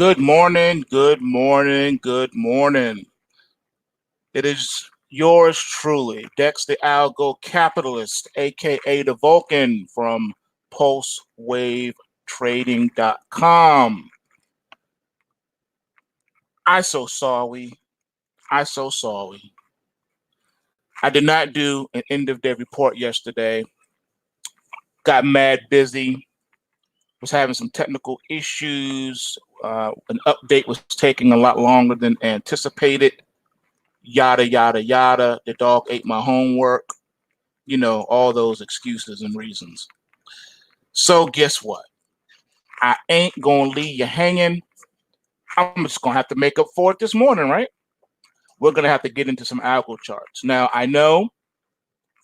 Good morning, good morning, good morning. It is yours truly, Dex the Algo Capitalist, aka the Vulcan from PulseWaveTrading.com. I so sorry. I so sorry. I did not do an end of day report yesterday. Got mad busy. Was having some technical issues. An update was taking a lot longer than anticipated. Yada, yada, yada. The dog ate my homework. You know, all those excuses and reasons. So guess what? I ain't going to leave you hanging. I'm just going to have to make up for it this morning, right? We're going to have to get into some algo charts. Now, I know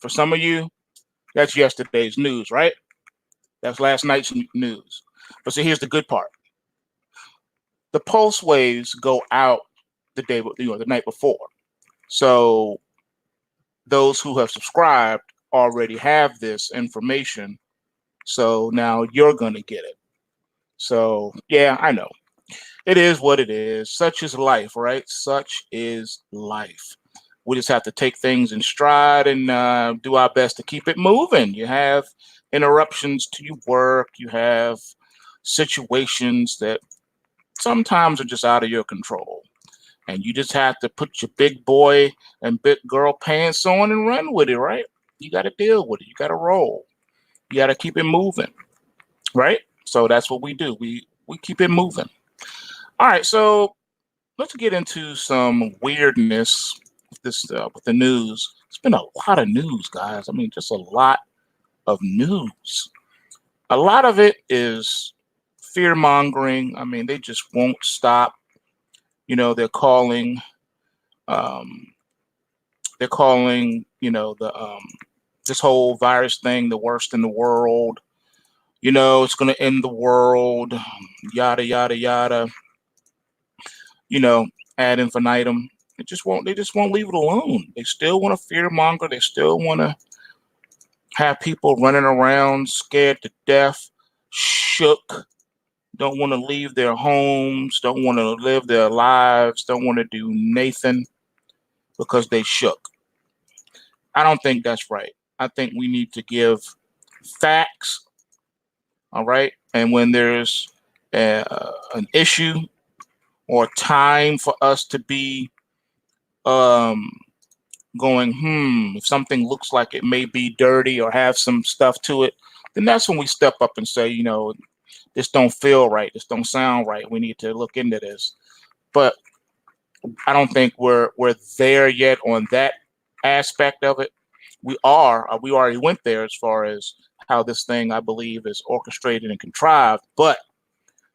for some of you, that's yesterday's news, right? That's last night's news. But see, here's the good part. The pulse waves go out the night before. So those who have subscribed already have this information. So now you're going to get it. So yeah, I know. It is what it is. Such is life, right? Such is life. We just have to take things in stride and do our best to keep it moving. You have interruptions to your work. You have situations that sometimes are just out of your control. And you just have to put your big boy and big girl pants on and run with it, right? You got to deal with it. You got to roll. You got to keep it moving, right? So that's what we do. We keep it moving. All right, so let's get into some weirdness with this with the news. It's been a lot of news, guys. I mean, just a lot of news. A lot of it is fear mongering. I mean, they just won't stop. You know, um, they're calling, you know, the this whole virus thing the worst in the world. You know, it's going to end the world. Yada yada yada. You know, ad infinitum. They just won't leave it alone. They still want to fear monger. They still want to have people running around scared to death, shook, don't want to leave their homes, don't want to live their lives, don't want to do Nathan because they shook. I don't think that's right. I think we need to give facts, all right? And when there's an issue or time for us to be um, going, if something looks like it may be dirty or have some stuff to it, then that's when we step up and say, you know, this don't feel right, this don't sound right. We need to look into this. But I don't think we're there yet on that aspect of it. We already went there as far as how this thing, I believe, is orchestrated and contrived. But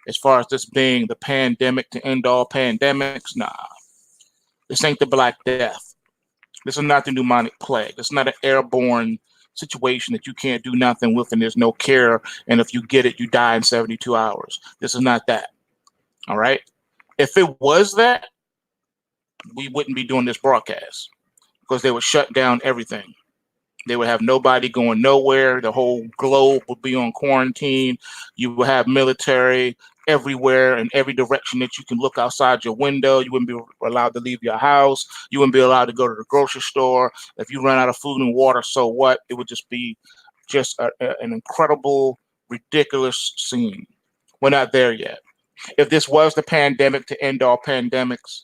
as far as this being the pandemic to end all pandemics, nah, this ain't the Black Death. This is not the pneumonic plague. It's not an airborne situation that you can't do nothing with and there's no cure. And if you get it, you die in 72 hours. This is not that. All right. If it was that, we wouldn't be doing this broadcast because they would shut down everything. They would have nobody going nowhere. The whole globe would be on quarantine. You would have military everywhere in every direction that you can look outside your window. You wouldn't be allowed to leave your house. You wouldn't be allowed to go to the grocery store. If you run out of food and water, so what? It would just be an incredible, ridiculous scene. We're not there yet. If this was the pandemic to end all pandemics,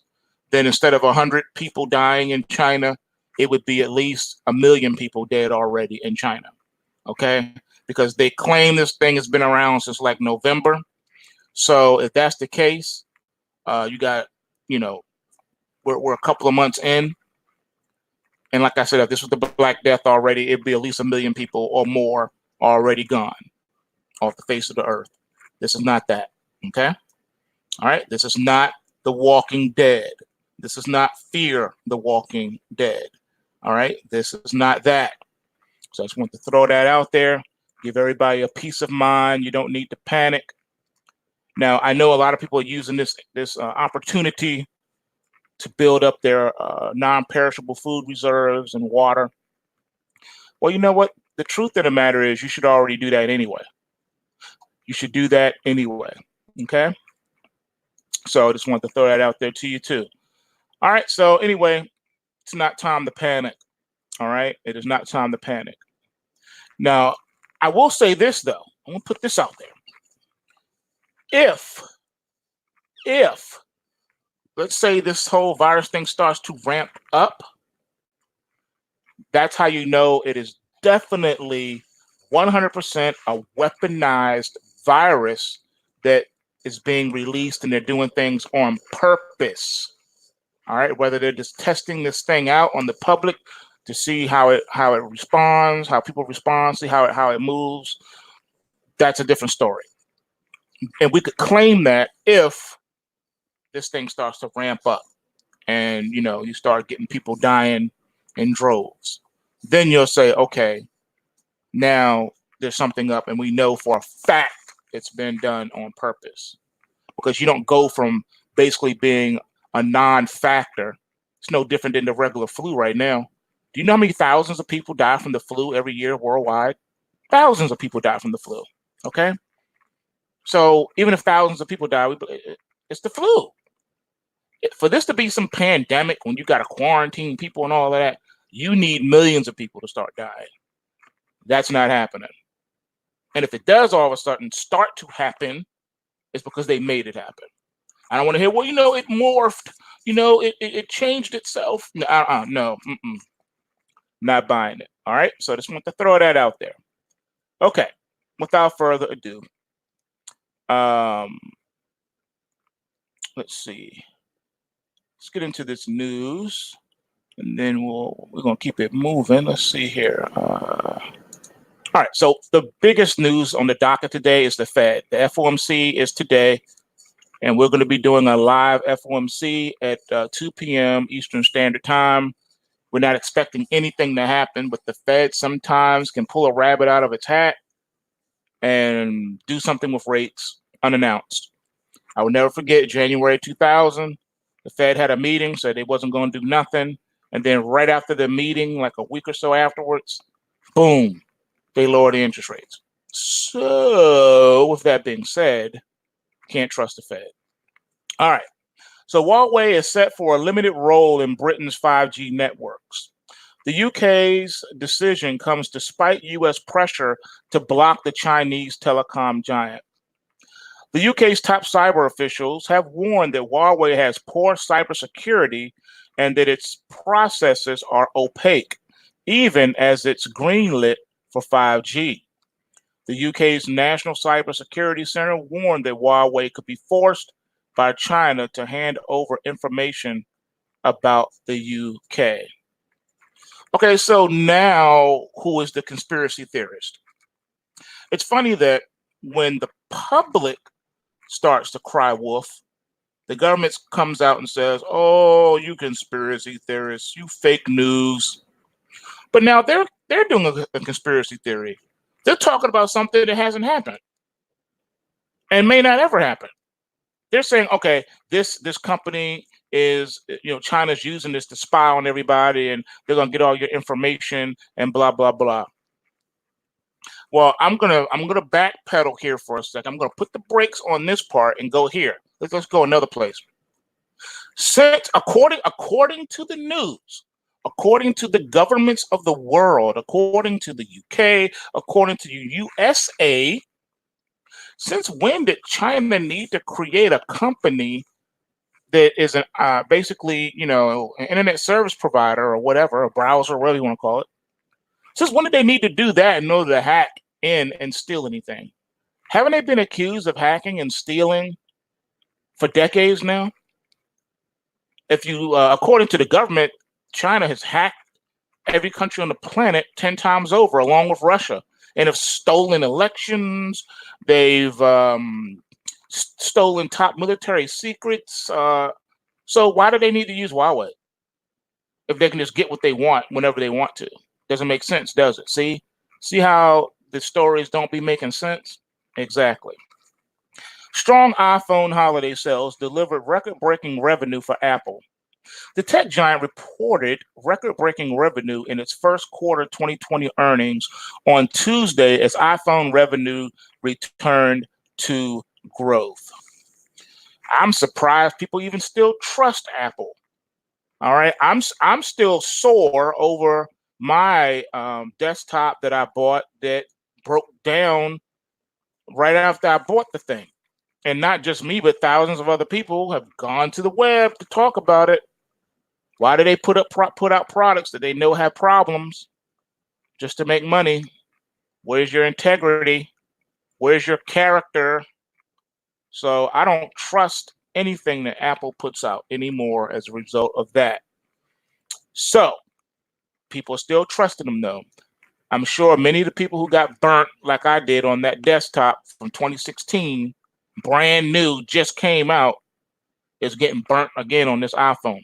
then instead of 100 people dying in China, it would be at least 1 million people dead already in China. Okay? Because they claim this thing has been around since like November. So if that's the case, you got, you know, we're a couple of months in. And like I said, if this was the Black Death already, it'd be at least 1 million people or more already gone off the face of the earth. This is not that. Okay? All right? This is not The Walking Dead. This is not Fear the Walking Dead. All right? This is not that. So I just want to throw that out there, give everybody a peace of mind. You don't need to panic. Now, I know a lot of people are using this opportunity to build up their non-perishable food reserves and water. Well, you know what? The truth of the matter is you should already do that anyway. You should do that anyway. Okay? So I just want to throw that out there to you too. All right. So anyway, it's not time to panic. All right. It is not time to panic. Now, I will say this though. I'm gonna put this out there. If let's say this whole virus thing starts to ramp up, that's how you know it is definitely 100% a weaponized virus that is being released, and they're doing things on purpose. All right, whether they're just testing this thing out on the public to see how it responds, how people respond, see how it moves, that's a different story. And we could claim that if this thing starts to ramp up and you start getting people dying in droves, then you'll say, okay, now there's something up, and we know for a fact it's been done on purpose, because you don't go from basically being a non-factor. It's no different than the regular flu right now. Do you know how many thousands of people die from the flu every year worldwide? Thousands of people die from the flu. Okay, so even if thousands of people die, it's the flu. For this to be some pandemic, when you got to quarantine people and all of that, you need millions of people to start dying. That's not happening. And if it does all of a sudden start to happen, it's because they made it happen. I don't want to hear, well, it morphed, it changed itself. No, not buying it. All right. So I just want to throw that out there. Okay. Without further ado, let's see. Let's get into this news, and then we're gonna keep it moving. Let's see here. All right. So the biggest news on the docket today is the Fed. The FOMC is today, and we're going to be doing a live FOMC at 2 p.m. Eastern Standard Time. We're not expecting anything to happen, but the Fed sometimes can pull a rabbit out of its hat and do something with rates unannounced. I will never forget January 2000. The Fed had a meeting, said they wasn't going to do nothing. And then right after the meeting, like a week or so afterwards, boom, they lowered the interest rates. So with that being said, can't trust the Fed. All right. So Huawei is set for a limited role in Britain's 5G networks. The UK's decision comes despite US pressure to block the Chinese telecom giant. The UK's top cyber officials have warned that Huawei has poor cybersecurity and that its processes are opaque, even as it's greenlit for 5G. The UK's National Cybersecurity Center warned that Huawei could be forced by China to hand over information about the UK. Okay, so now who is the conspiracy theorist? It's funny that when the public starts to cry wolf, the government comes out and says, "Oh, you conspiracy theorists, you fake news." But now they're doing a conspiracy theory. They're talking about something that hasn't happened and may not ever happen. They're saying, okay, this company is, China's using this to spy on everybody, and they're gonna get all your information and blah blah blah. Well, I'm gonna backpedal here for a second. I'm gonna put the brakes on this part and go here. Let's go another place. Since according to the news, according to the governments of the world, according to the UK, according to the USA, since when did China need to create a company that is basically, an internet service provider or whatever, a browser, whatever you want to call it? Since when did they need to do that in order to hack in and steal anything? Haven't they been accused of hacking and stealing for decades now? If you, according to the government, China has hacked every country on the planet 10 times over, along with Russia, and have stolen elections. They've stolen top military secrets. So why do they need to use Huawei if they can just get what they want whenever they want to? Doesn't make sense, does it? See how the stories don't be making sense? Exactly. Strong iPhone holiday sales delivered record-breaking revenue for Apple. The tech giant reported record-breaking revenue in its first quarter 2020 earnings on Tuesday as iPhone revenue returned to growth. I'm surprised people even still trust Apple. All right, I'm still sore over my desktop that I bought that broke down right after I bought the thing. And not just me, but thousands of other people have gone to the web to talk about it. Why do they put out products that they know have problems just to make money? Where's your integrity? Where's your character? So I don't trust anything that Apple puts out anymore as a result of that. So people are still trusting them though. I'm sure many of the people who got burnt like I did on that desktop from 2016, brand new, just came out, is getting burnt again on this iPhone.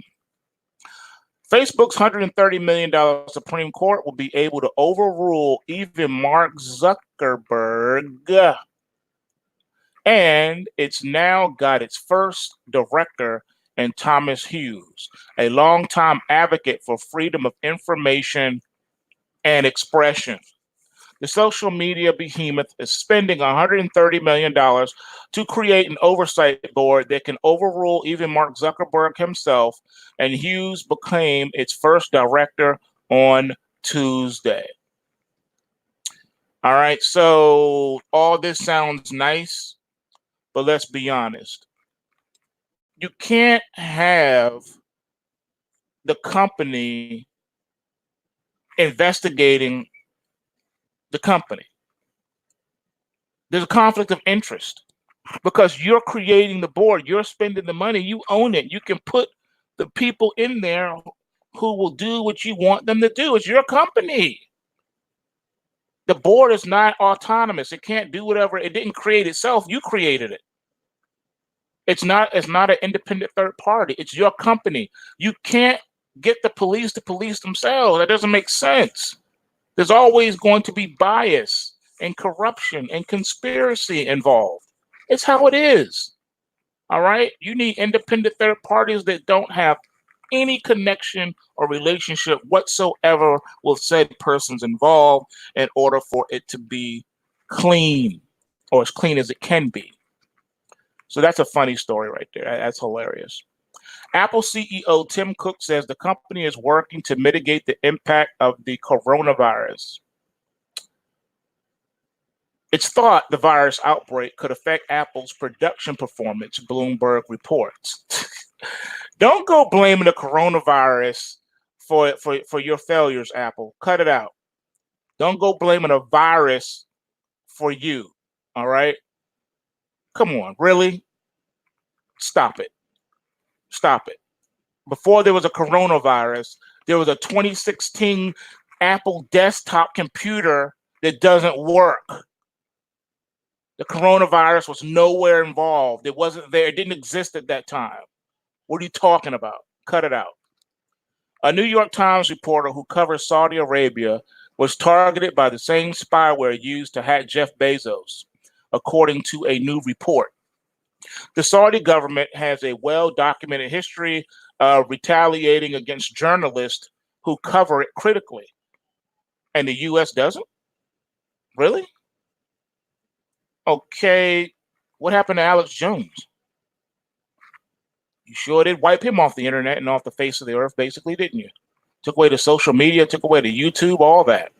Facebook's $130 million Supreme Court will be able to overrule even Mark Zuckerberg, and it's now got its first director in Thomas Hughes, a longtime advocate for freedom of information and expression. The social media behemoth is spending $130 million to create an oversight board that can overrule even Mark Zuckerberg himself, and Hughes became its first director on Tuesday. All right, so all this sounds nice, but let's be honest. You can't have the company investigating the company. There's a conflict of interest because you're creating the board, you're spending the money, you own it. You can put the people in there who will do what you want them to do. It's your company. The board is not autonomous. It can't do whatever. It didn't create itself. You created it. It's not an independent third party. It's your company. You can't get the police to police themselves. That doesn't make sense. There's always going to be bias and corruption and conspiracy involved. It's how it is. All right. You need independent third parties that don't have any connection or relationship whatsoever with said persons involved in order for it to be clean, or as clean as it can be. So that's a funny story right there. That's hilarious. Apple CEO Tim Cook says the company is working to mitigate the impact of the coronavirus. It's thought the virus outbreak could affect Apple's production performance, Bloomberg reports. Don't go blaming the coronavirus for your failures, Apple. Cut it out. Don't go blaming a virus for you. All right? Come on, really? Stop it. Stop it. Before there was a coronavirus, there was a 2016 Apple desktop computer that doesn't work. The coronavirus was nowhere involved. It wasn't there. It didn't exist at that time. What are you talking about? Cut it out. A New York Times reporter who covers Saudi Arabia was targeted by the same spyware used to hack Jeff Bezos, according to a new report. The Saudi government has a well-documented history of retaliating against journalists who cover it critically. And the U.S. doesn't? Really? Okay, what happened to Alex Jones? You sure did wipe him off the internet and off the face of the earth, basically, didn't you? Took away the social media, took away the YouTube, all that.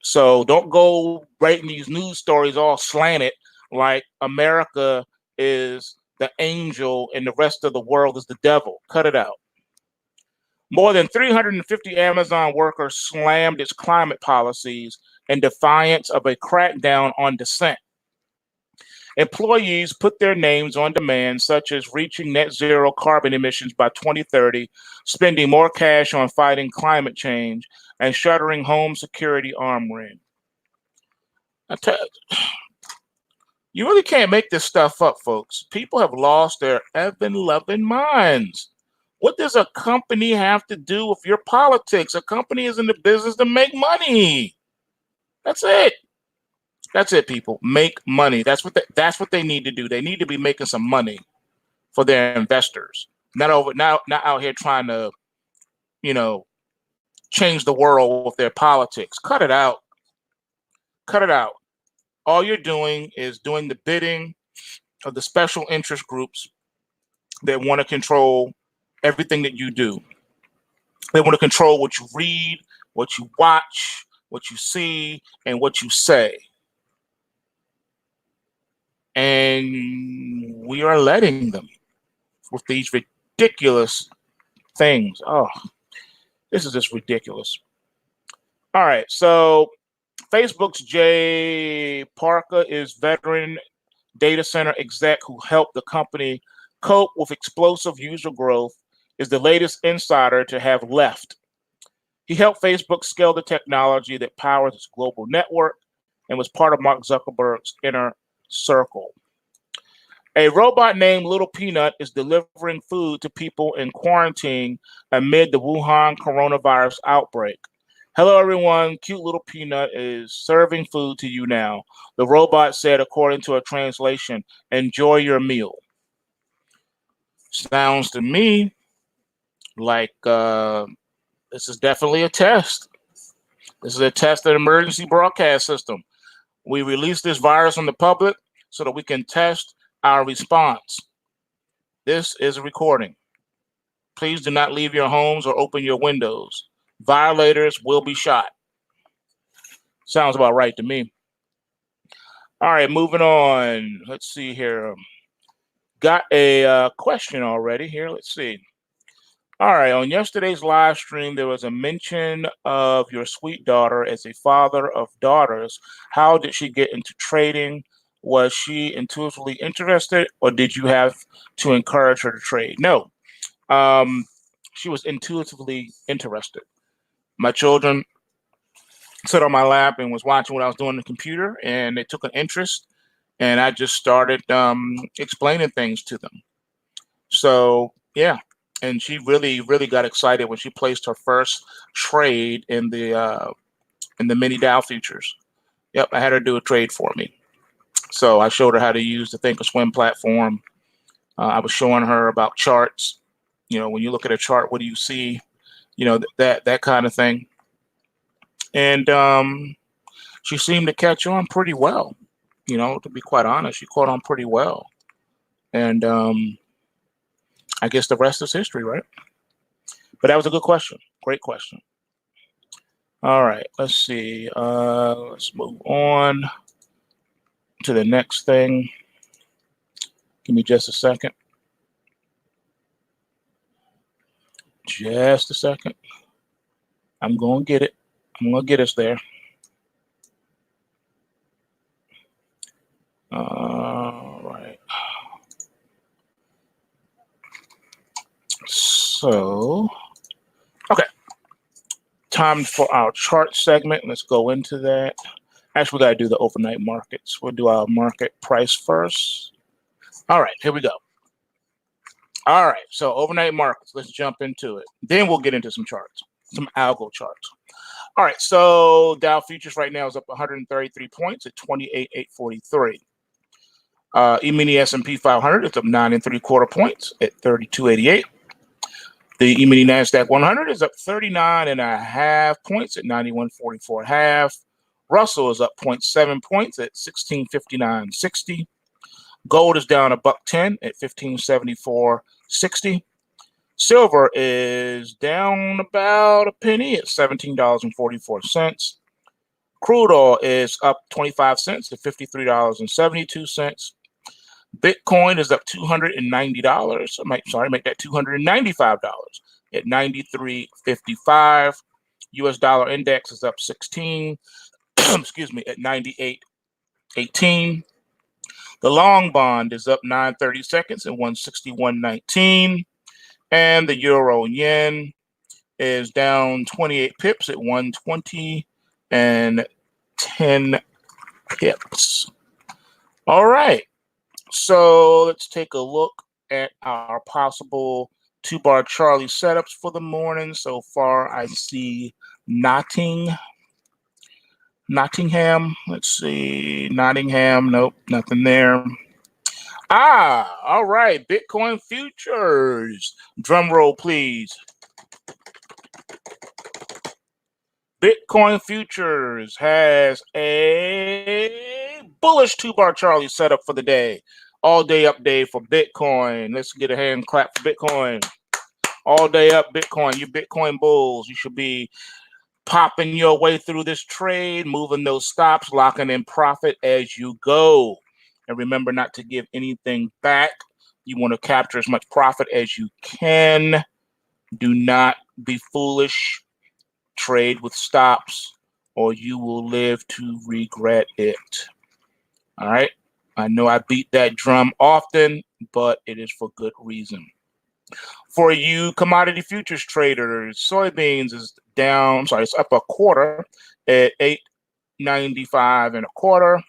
So don't go writing these news stories all slanted like America is the angel and the rest of the world is the devil. Cut it out. More than 350 Amazon workers slammed its climate policies in defiance of a crackdown on dissent. Employees put their names on demands such as reaching net zero carbon emissions by 2030, spending more cash on fighting climate change, and shuttering home security arm ring. You really can't make this stuff up, folks. People have lost their loving minds. What does a company have to do with your politics? A company is in the business to make money. That's it. That's it, people. Make money. That's what they need to do. They need to be making some money for their investors. Not out here trying to, change the world with their politics. Cut it out. Cut it out. All you're doing is doing the bidding of the special interest groups that want to control everything that you do. They want to control what you read, what you watch, what you see, and what you say. And we are letting them with these ridiculous things. Oh, this is just ridiculous. All right, so Facebook's Jay Parker is veteran data center exec who helped the company cope with explosive user growth, is the latest insider to have left. He helped Facebook scale the technology that powers its global network and was part of Mark Zuckerberg's inner circle. A robot named Little Peanut is delivering food to people in quarantine amid the Wuhan coronavirus outbreak. Hello, everyone. Cute Little Peanut is serving food to you now. The robot said, according to a translation, enjoy your meal. Sounds to me like this is definitely a test. This is a test of the emergency broadcast system. We release this virus on the public so that we can test our response. This is a recording. Please do not leave your homes or open your windows. Violators will be shot. Sounds about right to me. All right, moving on. Let's see here. Got a question already here. Let's see. All right, on yesterday's live stream, there was a mention of your sweet daughter as a father of daughters. How did she get into trading? Was she intuitively interested, or did you have to encourage her to trade? No, she was intuitively interested. My children sat on my lap and was watching what I was doing on the computer, and they took an interest, and I just started explaining things to them. So, yeah. And she really, really got excited when she placed her first trade in the mini Dow futures. Yep, I had her do a trade for me. So I showed her how to use the Thinkorswim platform. I was showing her about charts. You know, when you look at a chart, what do you see? You know, that kind of thing. And she seemed to catch on pretty well. You know, to be quite honest, she caught on pretty well. And I guess the rest is history, right? But that was a good question. Great question. All right, let's see. Let's move on to the next thing. Give me just a second. Just a second. I'm going to get it. I'm going to get us there. All right. So, okay. Time for our chart segment. Let's go into that. Actually, we got to do the overnight markets. We'll do our market price first. All right, here we go. All right, so overnight markets. Let's jump into it. Then we'll get into some charts, some algo charts. All right, so Dow futures right now is up 133 points at 28,843. E-mini S&P 500 is up 9 3/4 points at 3288. The E-mini NASDAQ 100 is up 39.5 points at 9144.5. Russell is up 0.7 points at 1659.60. Gold is down $1.10 at 1574.60. Silver is down about a penny at $17.44. Crude oil is up 25 cents at $53.72. Bitcoin is up $290. Make that $295 at 93.55. US dollar index is up 16, excuse me, at 98.18. The long bond is up 9/30 seconds at 161.19. And the euro yen is down 28 pips at 120 and 10 pips. All right. So let's take a look at our possible 2-bar Charlie setups for the morning. So far, I see Nottingham. Let's see. Nottingham. Nope, nothing there. All right. Bitcoin futures. Drum roll, please. Bitcoin futures has a bullish 2-bar Charlie setup for the day. All day up day for Bitcoin. Let's get a hand clap for Bitcoin. All day up Bitcoin. You Bitcoin bulls. You should be popping your way through this trade, moving those stops, locking in profit as you go. And remember not to give anything back. You want to capture as much profit as you can. Do not be foolish. Trade with stops, or you will live to regret it. All right. I know I beat that drum often, but it is for good reason. For you commodity futures traders, soybeans is down. I'm sorry, it's up a quarter at 8.95 and a quarter.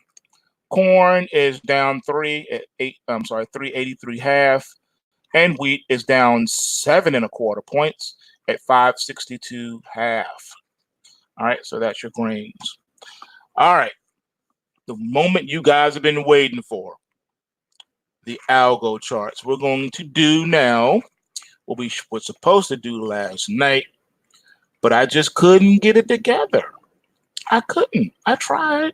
Corn is down 383 half, and wheat is down 7 and a quarter points at 562 half. All right, so that's your grains. All right, the moment you guys have been waiting for, the algo charts. We're going to do now what we were supposed to do last night, but I just couldn't get it together. I couldn't. I tried.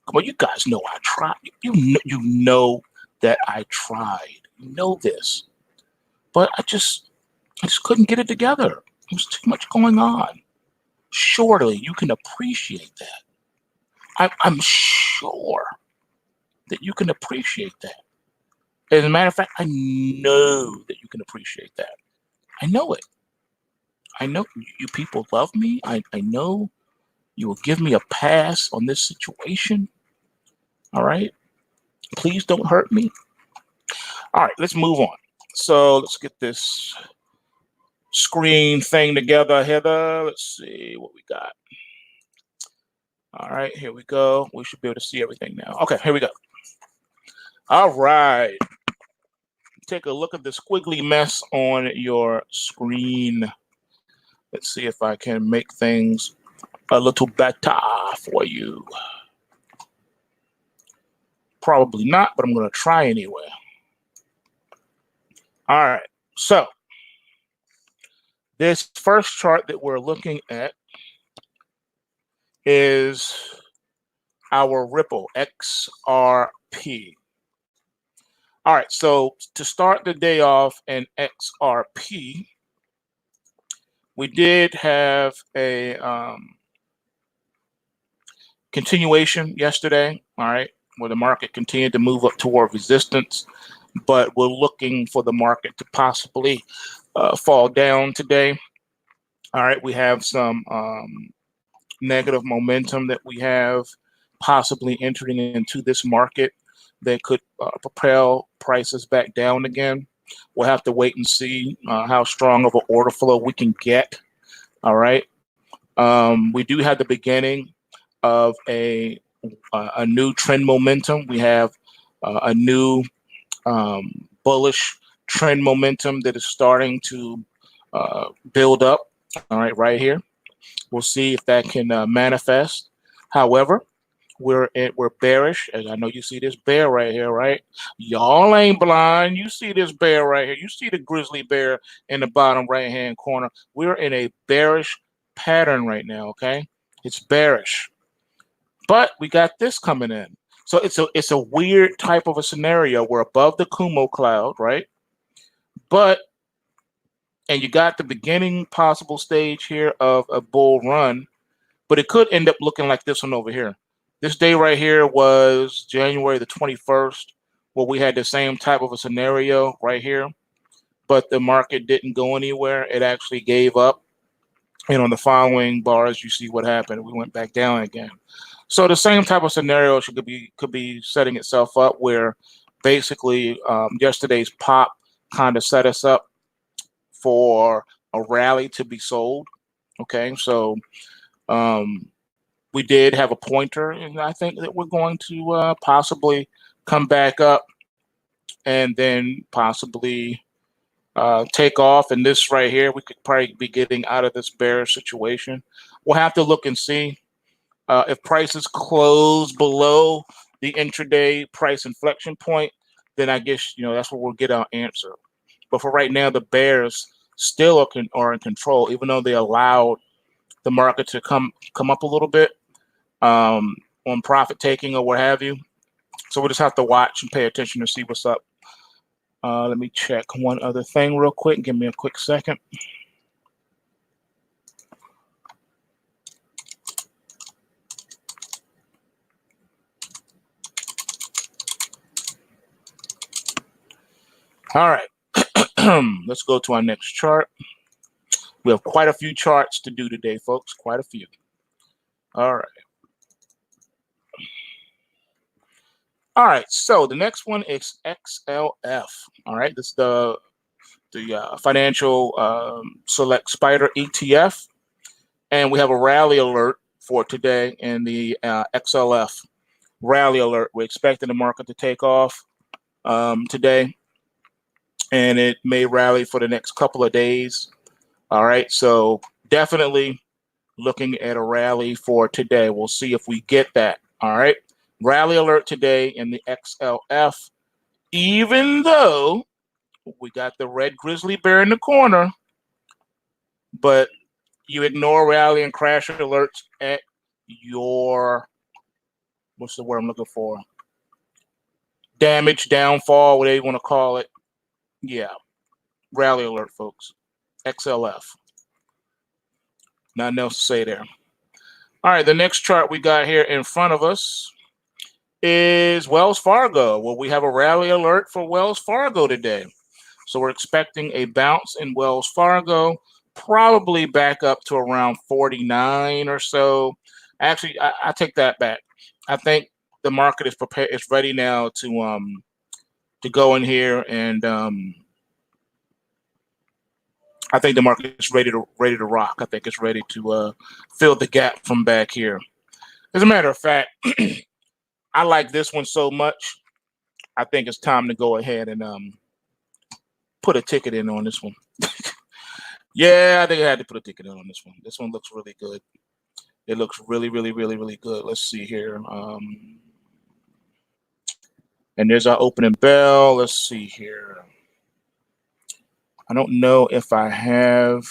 Come on, you guys know I tried. You know that I tried. You know this, but I just couldn't get it together. There was too much going on. Surely you can appreciate that. I'm sure that you can appreciate that. As a matter of fact, I know that you can appreciate that. I know it. I know you people love me. I know you will give me a pass on this situation. All right. Please don't hurt me. All right, let's move on. So let's get this screen thing together, Heather. Let's see what we got. All right, here we go. We should be able to see everything now. Okay, here we go. All right. Take a look at the squiggly mess on your screen. Let's see if I can make things a little better for you. Probably not, but I'm going to try anyway. All right, so this first chart that we're looking at is our Ripple XRP. All right, so to start the day off in XRP, we did have a continuation yesterday, all right, where the market continued to move up toward resistance, but we're looking for the market to possibly fall down today. All right, we have some negative momentum that we have possibly entering into this market that could propel prices back down again. We'll have to wait and see how strong of an order flow we can get. All right. We do have the beginning of a new trend momentum. We have a new bullish trend momentum that is starting to build up. All right, right here. We'll see if that can manifest. However, we're bearish, and I know you see this bear right here, right? Y'all ain't blind. You see this bear right here. You see the grizzly bear in the bottom right-hand corner. We're in a bearish pattern right now, okay? It's bearish. But we got this coming in. So it's a weird type of a scenario. We're above the Kumo cloud, right? And you got the beginning possible stage here of a bull run, but it could end up looking like this one over here. This day right here was January the 21st, where we had the same type of a scenario right here, but the market didn't go anywhere. It actually gave up. And on the following bars, you see what happened. We went back down again. So the same type of scenario could be setting itself up, where basically yesterday's pop kind of set us up for a rally to be sold. Okay, so we did have a pointer, and I think that we're going to possibly come back up and then possibly take off. And this right here, we could probably be getting out of this bearish situation. We'll have to look and see if prices close below the intraday price inflection point. Then I guess that's where we'll get our answer. But for right now, the bears still are in control, even though they allowed the market to come up a little bit on profit taking or what have you. So we'll just have to watch and pay attention to see what's up. Let me check one other thing real quick. Give me a quick second. All right. Let's go to our next chart. We have quite a few charts to do today, folks. Quite a few. All right. All right. So the next one is XLF. All right. This is the financial select spider ETF, and we have a rally alert for today in the XLF rally alert. We're expecting the market to take off today, and it may rally for the next couple of days. All right. So definitely looking at a rally for today. We'll see if we get that. All right. Rally alert today in the XLF, even though we got the red grizzly bear in the corner, but you ignore rally and crash alerts at your, what's the word I'm looking for? Damage, downfall, whatever you want to call it. Yeah. Rally alert, folks. XLF. Nothing else to say there. All right. The next chart we got here in front of us is Wells Fargo. Well, we have a rally alert for Wells Fargo today. So we're expecting a bounce in Wells Fargo, probably back up to around 49 or so. Actually, I take that back. I think the market is prepared, it's ready now to go in here, and I think the market is ready to rock. I think it's ready to fill the gap from back here. As a matter of fact, I like this one so much. I think it's time to go ahead and put a ticket in on this one. Yeah, I think I had to put a ticket in on this one. This one looks really good. It looks really, really, really, really good. Let's see here. And there's our opening bell. Let's see here. I don't know if I have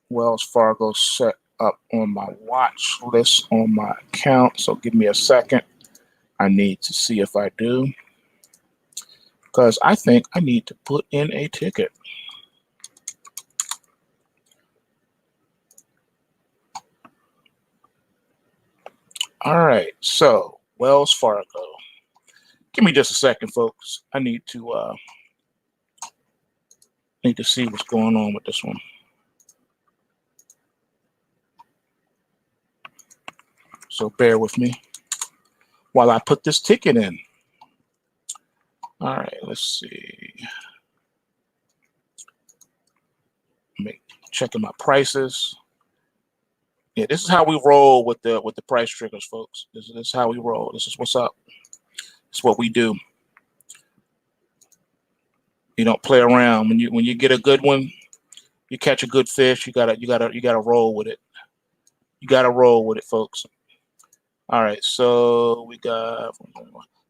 Wells Fargo set up on my watch list on my account. So give me a second. I need to see if I do, because I think I need to put in a ticket. All right, so Wells Fargo. Give me just a second, folks. I need to see what's going on with this one. So bear with me while I put this ticket in. All right, let's see. Checking my prices. Yeah, this is how we roll with the price triggers, folks. This is how we roll. This is what's up. It's what we do. You don't play around. When you get a good one, you catch a good fish. You gotta roll with it. You gotta roll with it, folks. All right, so we got.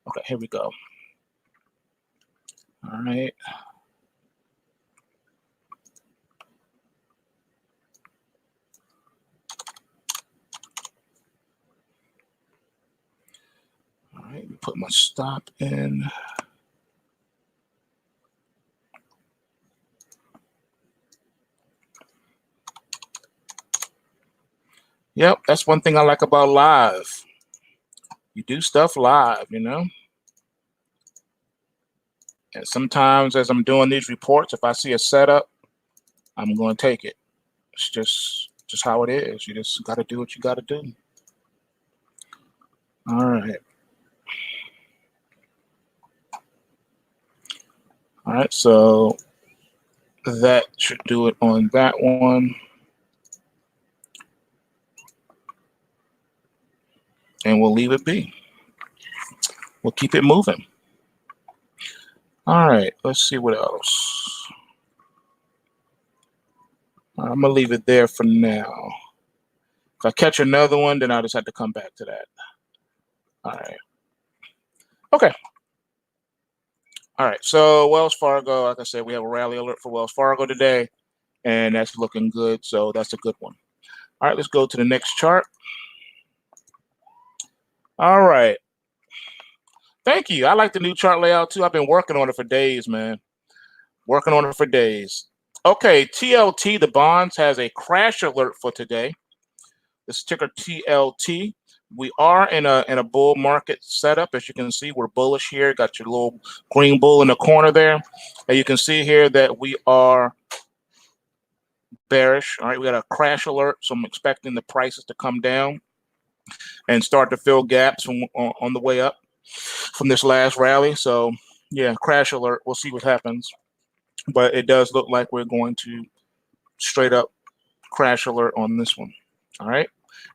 Okay, here we go. All right. All right, put my stop in. Yep, that's one thing I like about live. You do stuff live, you know? And sometimes as I'm doing these reports, if I see a setup, I'm going to take it. It's just how it is. You just got to do what you got to do. All right. All right, so that should do it on that one. And we'll leave it be. We'll keep it moving. All right, let's see what else. I'm gonna leave it there for now. If I catch another one, then I'll just have to come back to that. All right. Okay. All right, so Wells Fargo, like I said, we have a rally alert for Wells Fargo today, and that's looking good, so that's a good one. All right, let's go to the next chart. All right, Thank you. I like the new chart layout too. I've been working on it for days, man. Working on it for days. Okay, TLT, the bonds, has a crash alert for today. This ticker TLT. We are in a bull market setup. As you can see, we're bullish here. Got your little green bull in the corner there. And you can see here that we are bearish. All right, we got a crash alert, so I'm expecting the prices to come down and start to fill gaps from on the way up from this last rally. So yeah, crash alert. We'll see what happens, but it does look like we're going to straight up crash alert on this one. All right,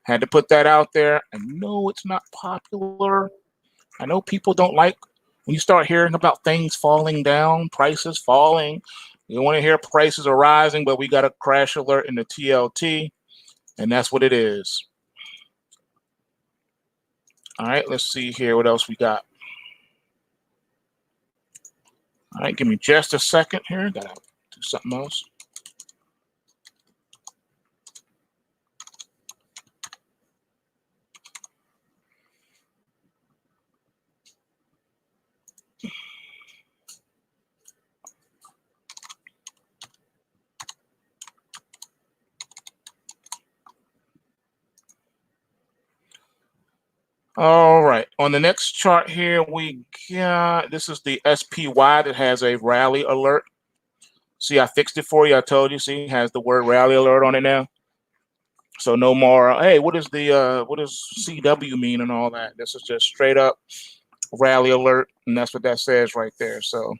had to put that out there. I know it's not popular. I know people don't like when you start hearing about things falling down, prices falling. You want to hear prices are rising, but we got a crash alert in the TLT, and that's what it is. All right, let's see here what else we got. All right, give me just a second here. Gotta do something else. All right, on the next chart here, we got, this is the SPY that has a rally alert. See, I fixed it for you. I told you, see, it has the word rally alert on it now. So no more, hey, what does CW mean and all that? This is just straight up rally alert, and that's what that says right there. So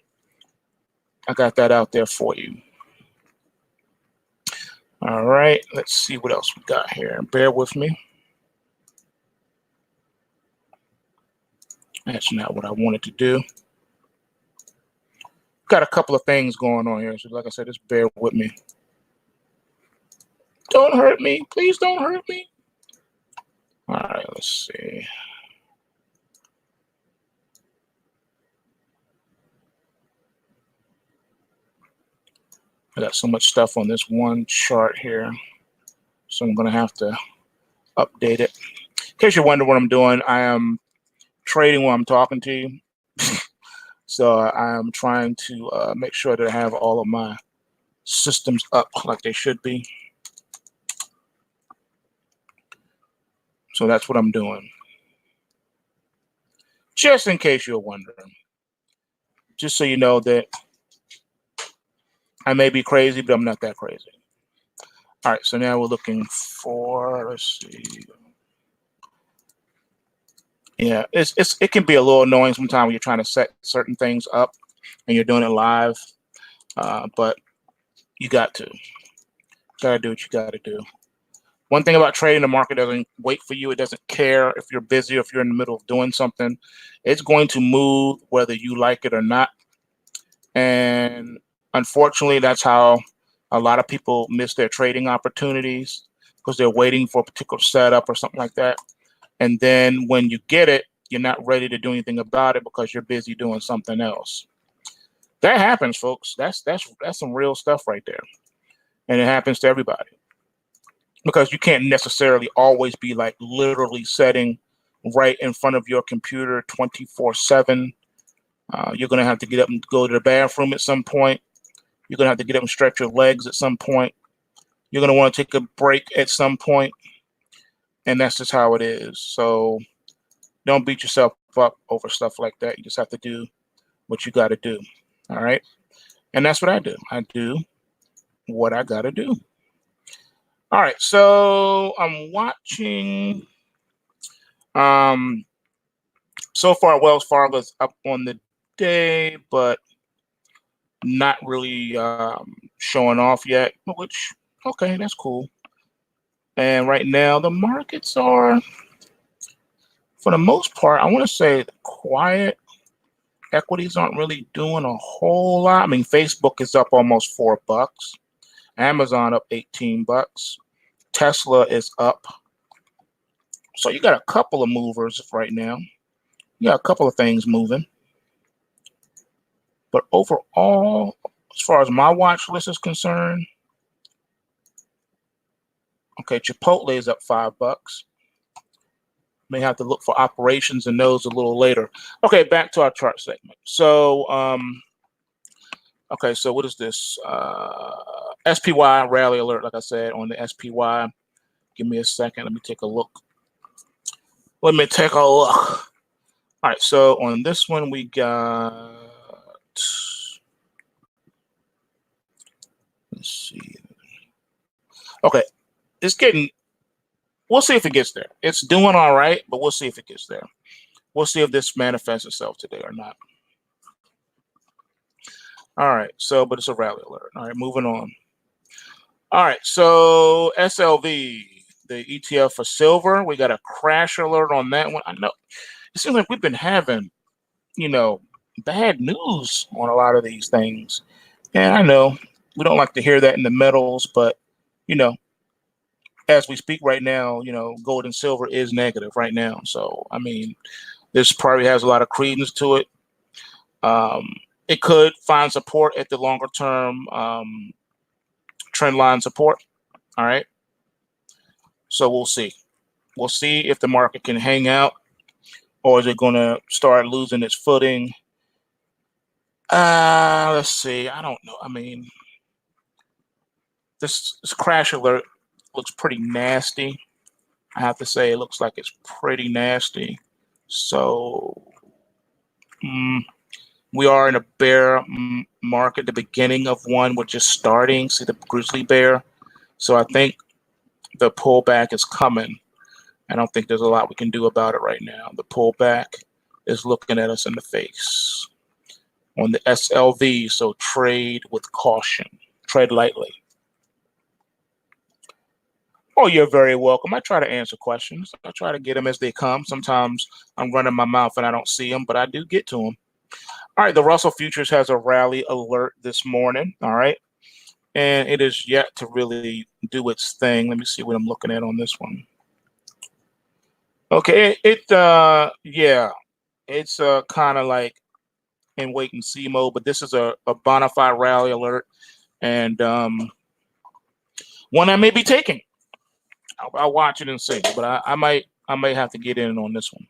I got that out there for you. All right, let's see what else we got here. Bear with me. That's not what I wanted to do. Got a couple of things going on here. So like I said, just bear with me. Don't hurt me. Please don't hurt me. All right, let's see. I got so much stuff on this one chart here, so I'm going to have to update it. In case you're wondering what I'm doing, I am trading while I'm talking to you. So I'm trying to make sure that I have all of my systems up like they should be. So that's what I'm doing. Just in case you're wondering. Just so you know that I may be crazy, but I'm not that crazy. All right, so now we're looking for, let's see. Yeah, it can be a little annoying sometimes when you're trying to set certain things up and you're doing it live, but you got to do what you got to do. One thing about trading, the market doesn't wait for you. It doesn't care if you're busy or if you're in the middle of doing something. It's going to move whether you like it or not. And unfortunately, that's how a lot of people miss their trading opportunities, because they're waiting for a particular setup or something like that. And then when you get it, you're not ready to do anything about it because you're busy doing something else. That happens, folks. That's some real stuff right there. And it happens to everybody, because you can't necessarily always be like literally sitting right in front of your computer 24/7. You're going to have to get up and go to the bathroom at some point. You're going to have to get up and stretch your legs at some point. You're going to want to take a break at some point. And that's just how it is. So don't beat yourself up over stuff like that. You just have to do what you got to do. All right. And that's what I do. I do what I got to do. All right. So I'm watching. So far, Wells Fargo's up on the day, but not really showing off yet, which, okay, that's cool. And right now, the markets are, for the most part, I want to say quiet. Equities aren't really doing a whole lot. I mean, Facebook is up almost $4. Amazon up $18. Tesla is up. So you got a couple of movers right now. You got a couple of things moving. But overall, as far as my watch list is concerned, okay, Chipotle is up $5. May have to look for operations in those a little later. Okay, back to our chart segment. So, okay, so what is this? SPY rally alert, like I said, on the SPY. Give me a second. Let me take a look. Let me take a look. All right, so on this one, we got, let's see. Okay, it's getting, we'll see if it gets there. It's doing all right, but we'll see if it gets there. We'll see if this manifests itself today or not. All right, so, but it's a rally alert. All right, moving on. All right, so SLV, the ETF for silver, we got a crash alert on that one. I know it seems like we've been having, you know, bad news on a lot of these things. And I know we don't like to hear that in the metals, but, you know, as we speak right now, you know, gold and silver is negative right now. So, I mean, this probably has a lot of credence to it. It could find support at the longer term trend line support. All right. So we'll see. We'll see if the market can hang out, or is it going to start losing its footing? Let's see. I don't know. I mean, this crash alert looks pretty nasty. I have to say, it looks like it's pretty nasty. So we are in a bear market, the beginning of one. We're just starting. See the grizzly bear. So I think the pullback is coming. I don't think there's a lot we can do about it right now. The pullback is looking at us in the face on the SLV. So trade with caution, tread lightly. Oh, you're very welcome. I try to answer questions. I try to get them as they come. Sometimes I'm running my mouth and I don't see them, but I do get to them. All right, the Russell Futures has a rally alert this morning. All right, and it is yet to really do its thing. Let me see what I'm looking at on this one. Okay, yeah, it's kind of like in wait and see mode, but this is a bona fide rally alert, and one I may be taking. I'll watch it and see, but I might have to get in on this one.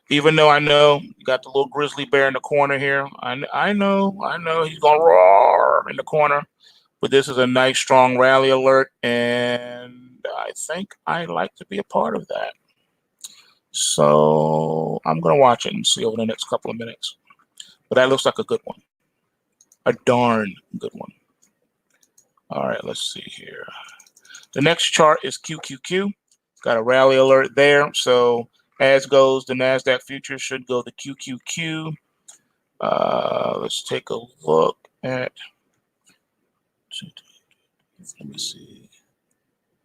Even though I know you got the little grizzly bear in the corner here, I know he's gonna roar in the corner, but this is a nice strong rally alert, and I think I'd like to be a part of that. So I'm gonna watch it and see over the next couple of minutes. But that looks like a good one, a darn good one. All right, let's see here. The next chart is QQQ. Got a rally alert there. So as goes the NASDAQ futures, should go the QQQ. Let's take a look at, let me see.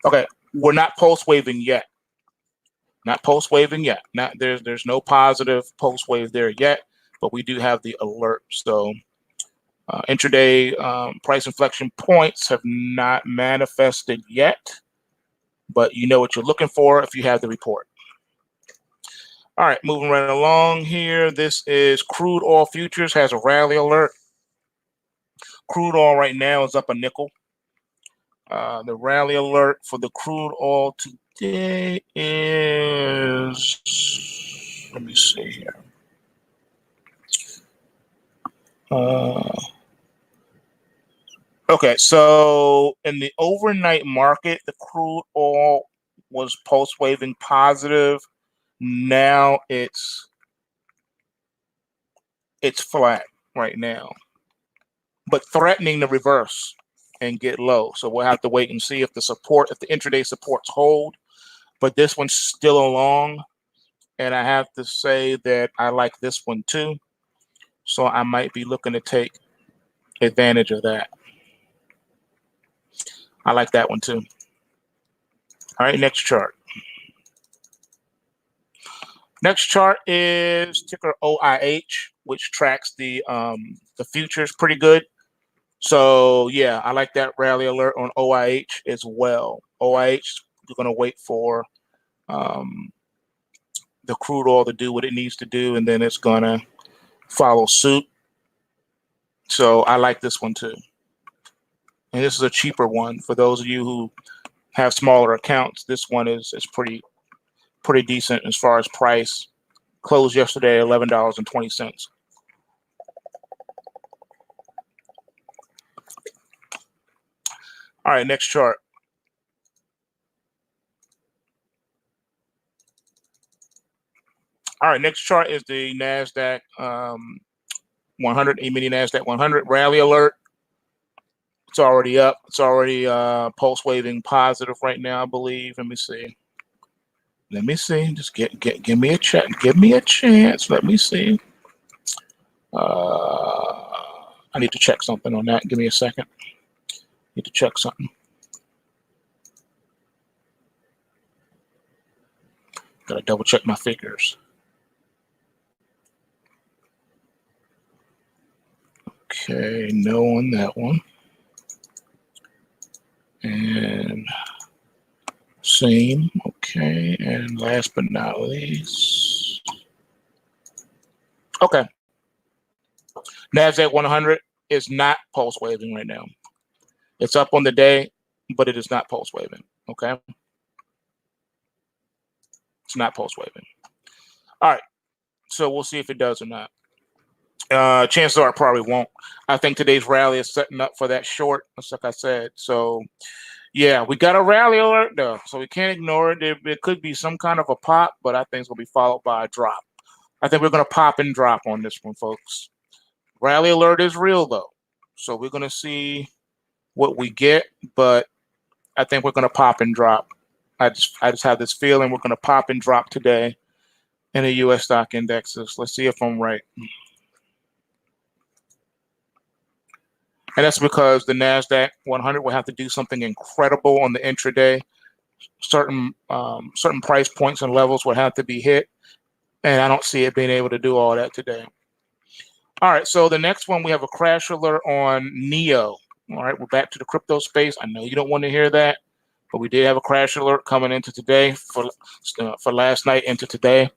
Okay, we're not pulse waving yet. Not pulse waving yet. Not there's no positive pulse wave there yet, but we do have the alert. So intraday price inflection points have not manifested yet, but you know what you're looking for if you have the report. All right, moving right along here. This is crude oil futures has a rally alert. Crude oil right now is up a nickel. The rally alert for the crude oil today is, let me see here. Okay, so in the overnight market, the crude oil was pulse waving positive. Now it's flat right now, but threatening to reverse and get low. So we'll have to wait and see if the intraday supports hold. But this one's still along, and I have to say that I like this one too. So I might be looking to take advantage of that. I like that one too. All right, next chart. Next chart is ticker OIH, which tracks the futures pretty good. So yeah, I like that rally alert on OIH as well. OIH, we're going to wait for the crude oil to do what it needs to do, and then it's going to follow suit. So I like this one too. And this is a cheaper one for those of you who have smaller accounts. This one is pretty pretty decent as far as price. Closed yesterday at $11.20. All right, next chart. All right, next chart is the NASDAQ 100, E-mini NASDAQ 100 rally alert. It's already up. It's already pulse waving positive right now, I believe. Let me see. Let me see. Just give me a check. Give me a chance. Let me see. I need to check something on that. Give me a second. Need to check something. Gotta double check my figures. Okay, no on that one. And same. Okay, and last but not least. Okay. NASDAQ 100 is not pulse waving right now. It's up on the day, but it is not pulse waving. Okay. It's not pulse waving. All right. So we'll see if it does or not. Chances are it probably won't. I think today's rally is setting up for that short, just like I said. So yeah, we got a rally alert though, so we can't ignore it. It could be some kind of a pop, but I think it's gonna be followed by a drop. I think we're gonna pop and drop on this one, folks. Rally alert is real though, so we're gonna see what we get, but I think we're gonna pop and drop. I just have this feeling we're gonna pop and drop today in the U.S. stock indexes. Let's see if I'm right. And that's because the NASDAQ 100 will have to do something incredible on the intraday. Certain price points and levels will have to be hit. And I don't see it being able to do all that today. All right, so the next one, we have a crash alert on NEO. All right, we're back to the crypto space. I know you don't want to hear that, but we did have a crash alert coming into today for last night into today.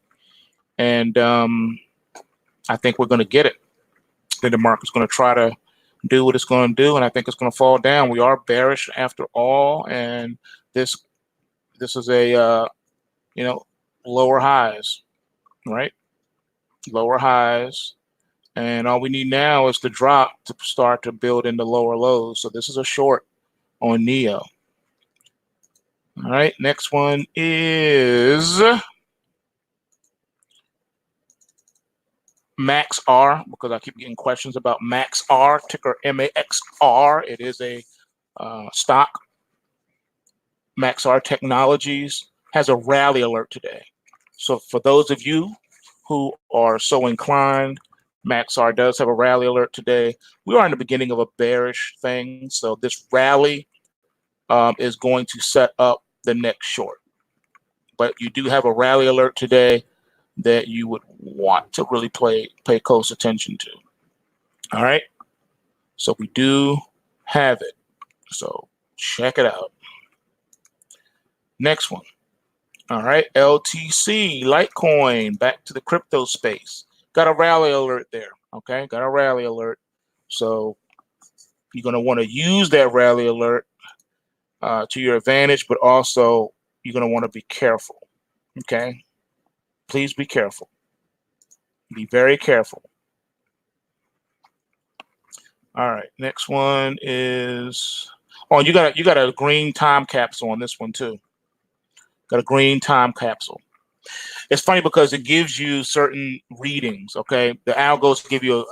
And I think we're going to get it. Then the market's going to try to do what it's going to do, and I think it's going to fall down. We are bearish after all, and this is a lower highs, right? Lower highs, and all we need now is the drop to start to build into lower lows. So this is a short on NEO. All right, next one is MaxR, because I keep getting questions about MaxR, ticker MAXR. It is a stock. MaxR Technologies has a rally alert today. So for those of you who are so inclined, MaxR does have a rally alert today. We are in the beginning of a bearish thing. So this rally is going to set up the next short. But you do have a rally alert today that you would want to really pay close attention to. All right. So we do have it. So check it out. Next one. All right. LTC, Litecoin, back to the crypto space. Got a rally alert there. Okay. Got a rally alert. So you're going to want to use that rally alert to your advantage, but also you're going to want to be careful. Okay. Please be careful. Be very careful. All right. Next one is, oh, you got a green time capsule on this one too. Got a green time capsule. It's funny because it gives you certain readings. Okay. The algos give you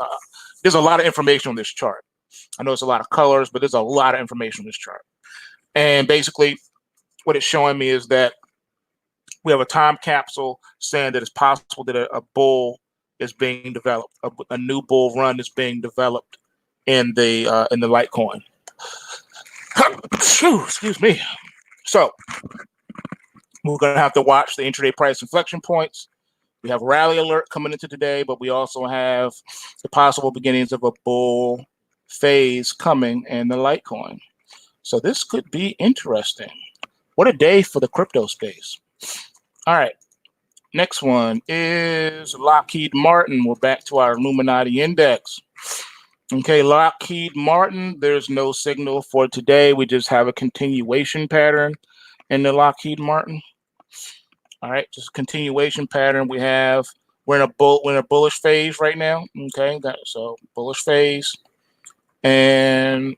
there's a lot of information on this chart. I know it's a lot of colors, but there's a lot of information on this chart. And basically what it's showing me is that we have a time capsule saying that it's possible that a bull is being developed, a new bull run is being developed in the Litecoin. Excuse me. So we're going to have to watch the intraday price inflection points. We have rally alert coming into today, but we also have the possible beginnings of a bull phase coming in the Litecoin. So this could be interesting. What a day for the crypto space. All right. Next one is Lockheed Martin. We're back to our Illuminati index. Okay, Lockheed Martin, there's no signal for today. We just have a continuation pattern in the Lockheed Martin. All right, just a continuation pattern. We're in a bullish phase right now. Okay, so bullish phase, and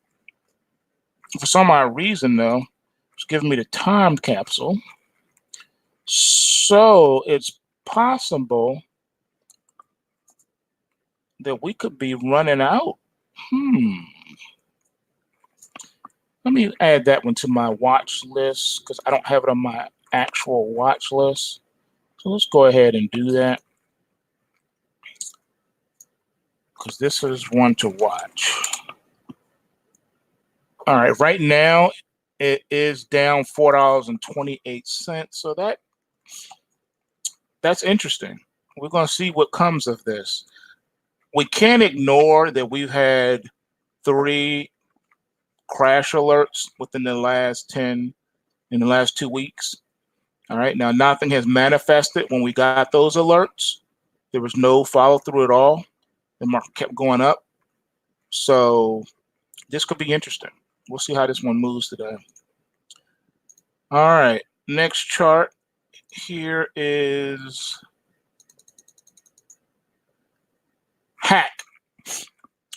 for some odd reason though, it's giving me the time capsule. So it's possible that we could be running out. Let me add that one to my watch list because I don't have it on my actual watch list. So let's go ahead and do that because this is one to watch. All right, right now it is down $4.28. So that's interesting. We're going to see what comes of this. We can't ignore that we've had 3 crash alerts within the last 2 weeks. All right, now nothing has manifested when we got those alerts. There was no follow through at all. The market kept going up. So this could be interesting. We'll see how this one moves today. All right, next chart here is Hack.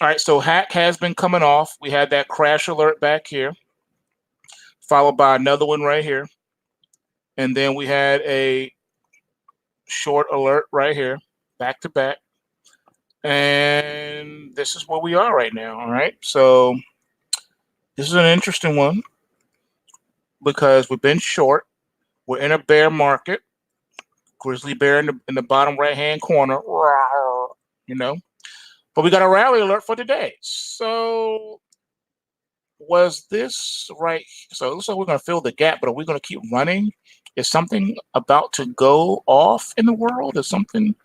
All right, so Hack has been coming off. We had that crash alert back here, followed by another one right here. And then we had a short alert right here, back to back. And this is where we are right now. All right, so this is an interesting one because we've been short. We're in a bear market. Grizzly bear in the bottom right hand corner, you know. But we got a rally alert for today. So was this right? So it looks like we're going to fill the gap, but are we going to keep running? Is something about to go off in the world? Is something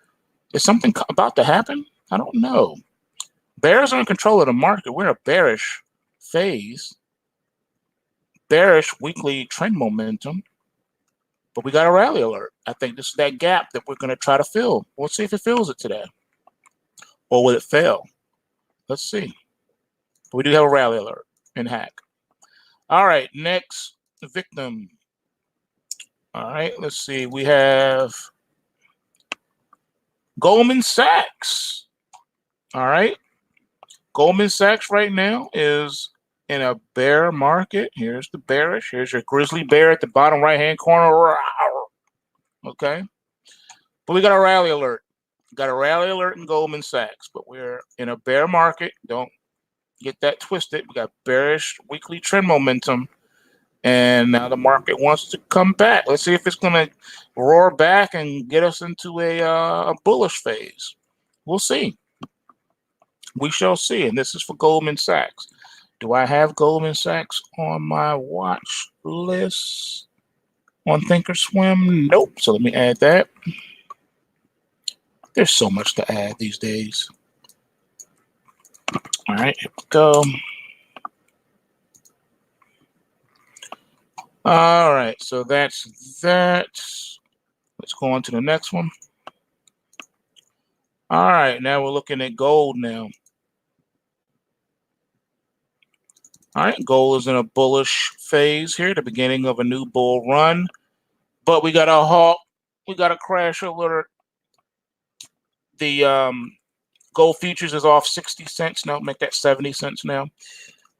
about to happen? I don't know. Bears are in control of the market. We're in a bearish phase, bearish weekly trend momentum, but we got a rally alert. I think this is that gap that we're going to try to fill. We'll see if it fills it today. Or will it fail? Let's see. But we do have a rally alert in Hack. All right, next victim. All right, let's see. We have Goldman Sachs. All right. Goldman Sachs right now is in a bear market. Here's the bearish. Here's your grizzly bear at the bottom right-hand corner. Okay. But we got a rally alert. Got a rally alert in Goldman Sachs, but we're in a bear market. Don't get that twisted. We got bearish weekly trend momentum, and now the market wants to come back. Let's see if it's going to roar back and get us into a bullish phase. We'll see. We shall see. And this is for Goldman Sachs. Do I have Goldman Sachs on my watch list on Thinkorswim? Nope. So let me add that. There's so much to add these days. All right, here we go. All right, so that's that. Let's go on to the next one. All right, now we're looking at gold now. All right, gold is in a bullish phase here, the beginning of a new bull run. But we got a halt. We got a crash alert. The gold futures is off 60 cents now. Make that 70 cents now.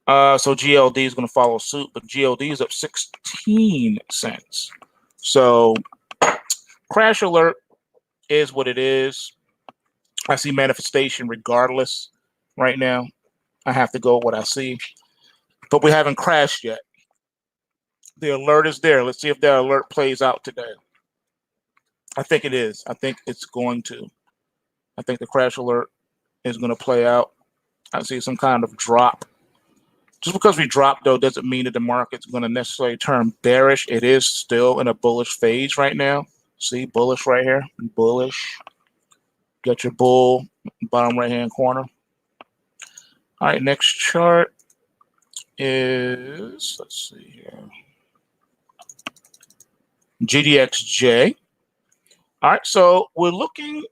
So GLD is going to follow suit, but GLD is up 16 cents. So crash alert is what it is. I see manifestation regardless right now. I have to go with what I see. But we haven't crashed yet. The alert is there. Let's see if that alert plays out today. I think it is. I think it's going to. I think the crash alert is going to play out. I see some kind of drop. Just because we dropped, though, doesn't mean that the market's going to necessarily turn bearish. It is still in a bullish phase right now. See, bullish right here. Bullish. Get your bull, bottom right-hand corner. All right, next chart is, let's see here, GDXJ. All right, so we're looking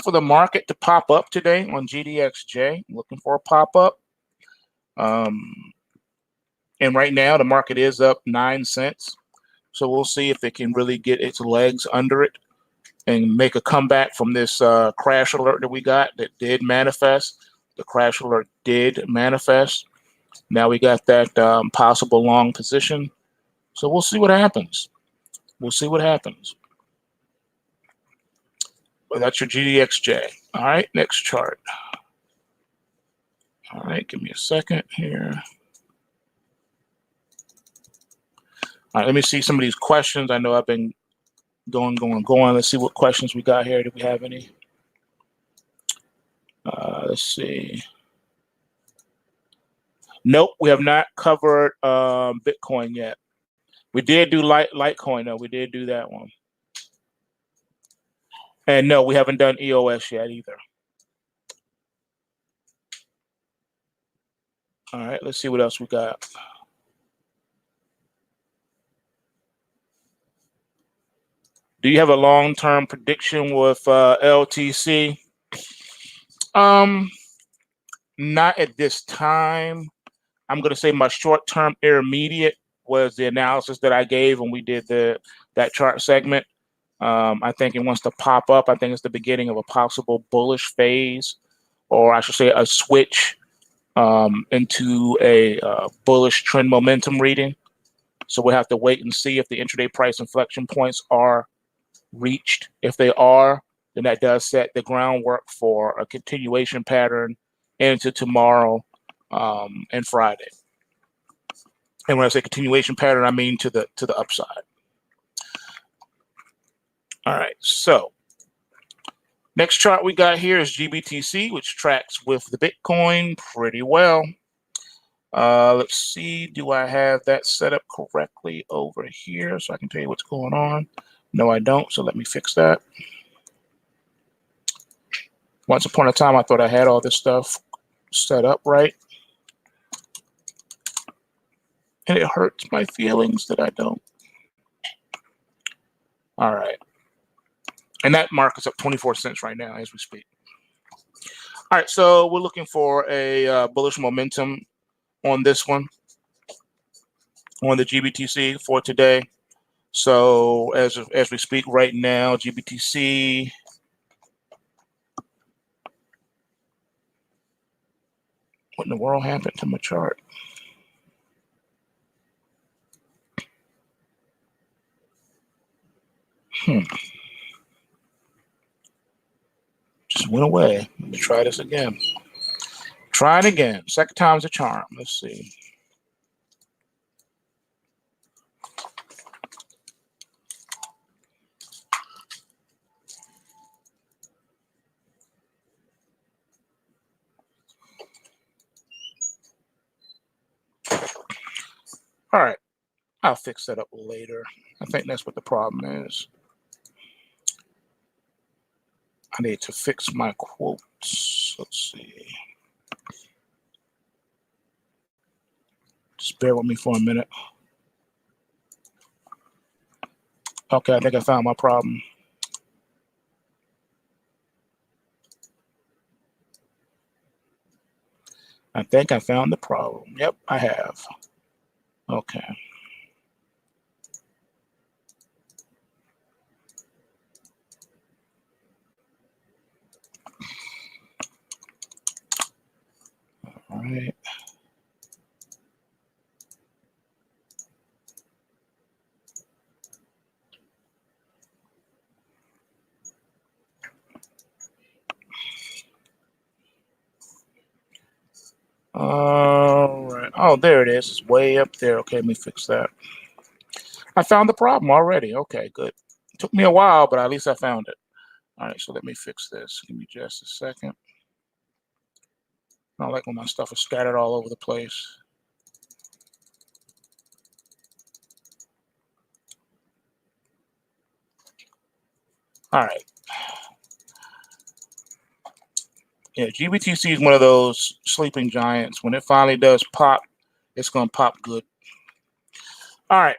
for the market to pop up today on GDXJ. Looking for a pop-up. And right now, the market is up 9 cents. So we'll see if it can really get its legs under it and make a comeback from this crash alert that we got that did manifest. The crash alert did manifest. Now we got that possible long position. So we'll see what happens. We'll see what happens. But that's your GDXJ. All right, next chart. All right, give me a second here. All right, let me see some of these questions. I know I've been going. Let's see what questions we got here. Do we have any? Let's see. Nope, we have not covered Bitcoin yet. We did do Litecoin, though. We did do that one. And no, we haven't done EOS yet either. All right, let's see what else we got. Do you have a long-term prediction with LTC? Not at this time. I'm going to say my short-term intermediate was the analysis that I gave when we did that chart segment. I think it wants to pop up. I think it's the beginning of a possible bullish phase, or I should say a switch into a bullish trend momentum reading. So we'll have to wait and see if the intraday price inflection points are reached. If they are, then that does set the groundwork for a continuation pattern into tomorrow and Friday. And when I say continuation pattern, I mean to the upside. All right, so next chart we got here is GBTC, which tracks with the Bitcoin pretty well. Let's see, do I have that set up correctly over here so I can tell you what's going on? No, I don't, so let me fix that. Once upon a time, I thought I had all this stuff set up right. And it hurts my feelings that I don't. All right. And that mark is up 24 cents right now as we speak. All right, so we're looking for a bullish momentum on this one, on the GBTC for today. So as we speak right now, GBTC, what in the world happened to my chart? Just went away. Let me try this again. Try it again. Second time's a charm. Let's see. All right. I'll fix that up later. I think that's what the problem is. I need to fix my quotes. Let's see. Just bear with me for a minute. Okay, I think I found my problem. I think I found the problem. Yep, I have. Okay. All right. All right. Oh, there it is. It's way up there. Okay, let me fix that. I found the problem already. Okay, good. It took me a while, but at least I found it. All right, so let me fix this. Give me just a second. I don't like when my stuff is scattered all over the place. All right. Yeah, GBTC is one of those sleeping giants. When it finally does pop, it's going to pop good. All right.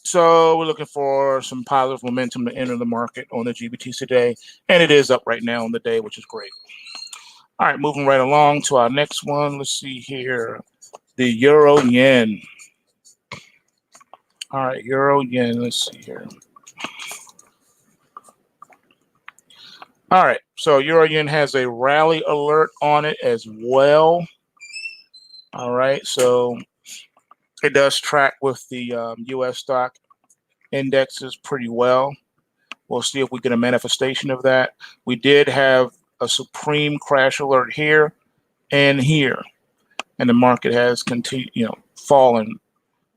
So we're looking for some positive momentum to enter the market on the GBTC today. And it is up right now on the day, which is great. All right, moving right along to our next one. Let's see here. The Euro Yen. All right, euro yen. Let's see here. All right, so euro yen has a rally alert on it as well. All right, so it does track with the U.S. stock indexes pretty well. We'll see if we get a manifestation of that. We did have a supreme crash alert here and here, and the market has continued, fallen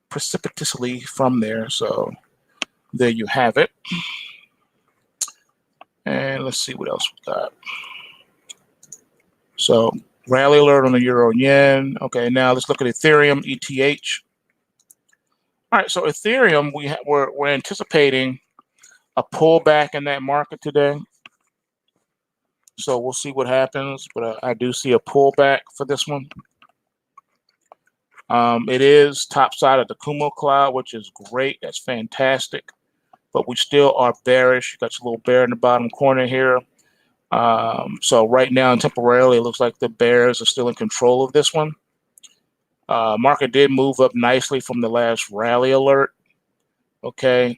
precipitously from there. So there you have it. And let's see what else we got. So rally alert on the euro yen. Okay, now let's look at Ethereum, ETH. All right, so Ethereum, we're anticipating a pullback in that market today. So we'll see what happens, but I do see a pullback for this one. It is top side of the Kumo cloud, which is great. That's fantastic. But we still are bearish. You got your little bear in the bottom corner here. So right now, and temporarily, it looks like the bears are still in control of this one. Market did move up nicely from the last rally alert. Okay.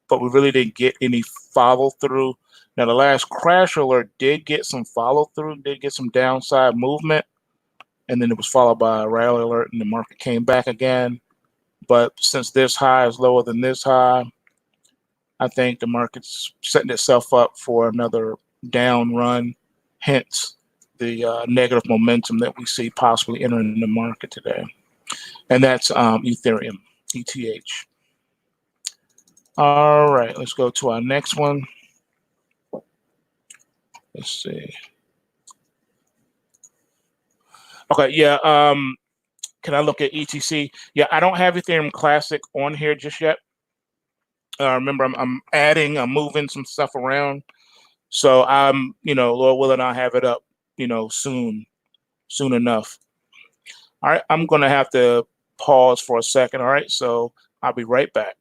But we really didn't get any follow through. Now, the last crash alert did get some follow through, did get some downside movement. And then it was followed by a rally alert and the market came back again. But since this high is lower than this high, I think the market's setting itself up for another down run, hence the negative momentum that we see possibly entering the market today. And that's Ethereum, ETH. All right, let's go to our next one. Let's see. Okay, yeah. Can I look at ETC? Yeah, I don't have Ethereum Classic on here just yet. Remember, I'm moving some stuff around. So I'm, Lord willing, I'll have it up, soon enough. All right, I'm going to have to pause for a second. All right, so I'll be right back.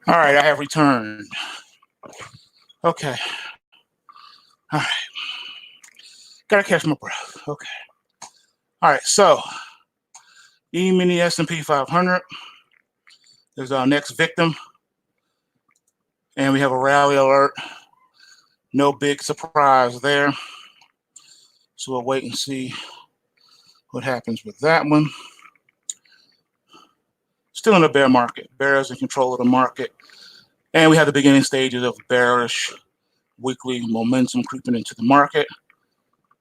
All right, I have returned. Okay. All right. Gotta catch my breath. Okay. All right, so E-mini S&P 500 is our next victim. And we have a rally alert. No big surprise there. So we'll wait and see what happens with that one. Still in a bear market. Bears in control of the market. And we have the beginning stages of bearish weekly momentum creeping into the market.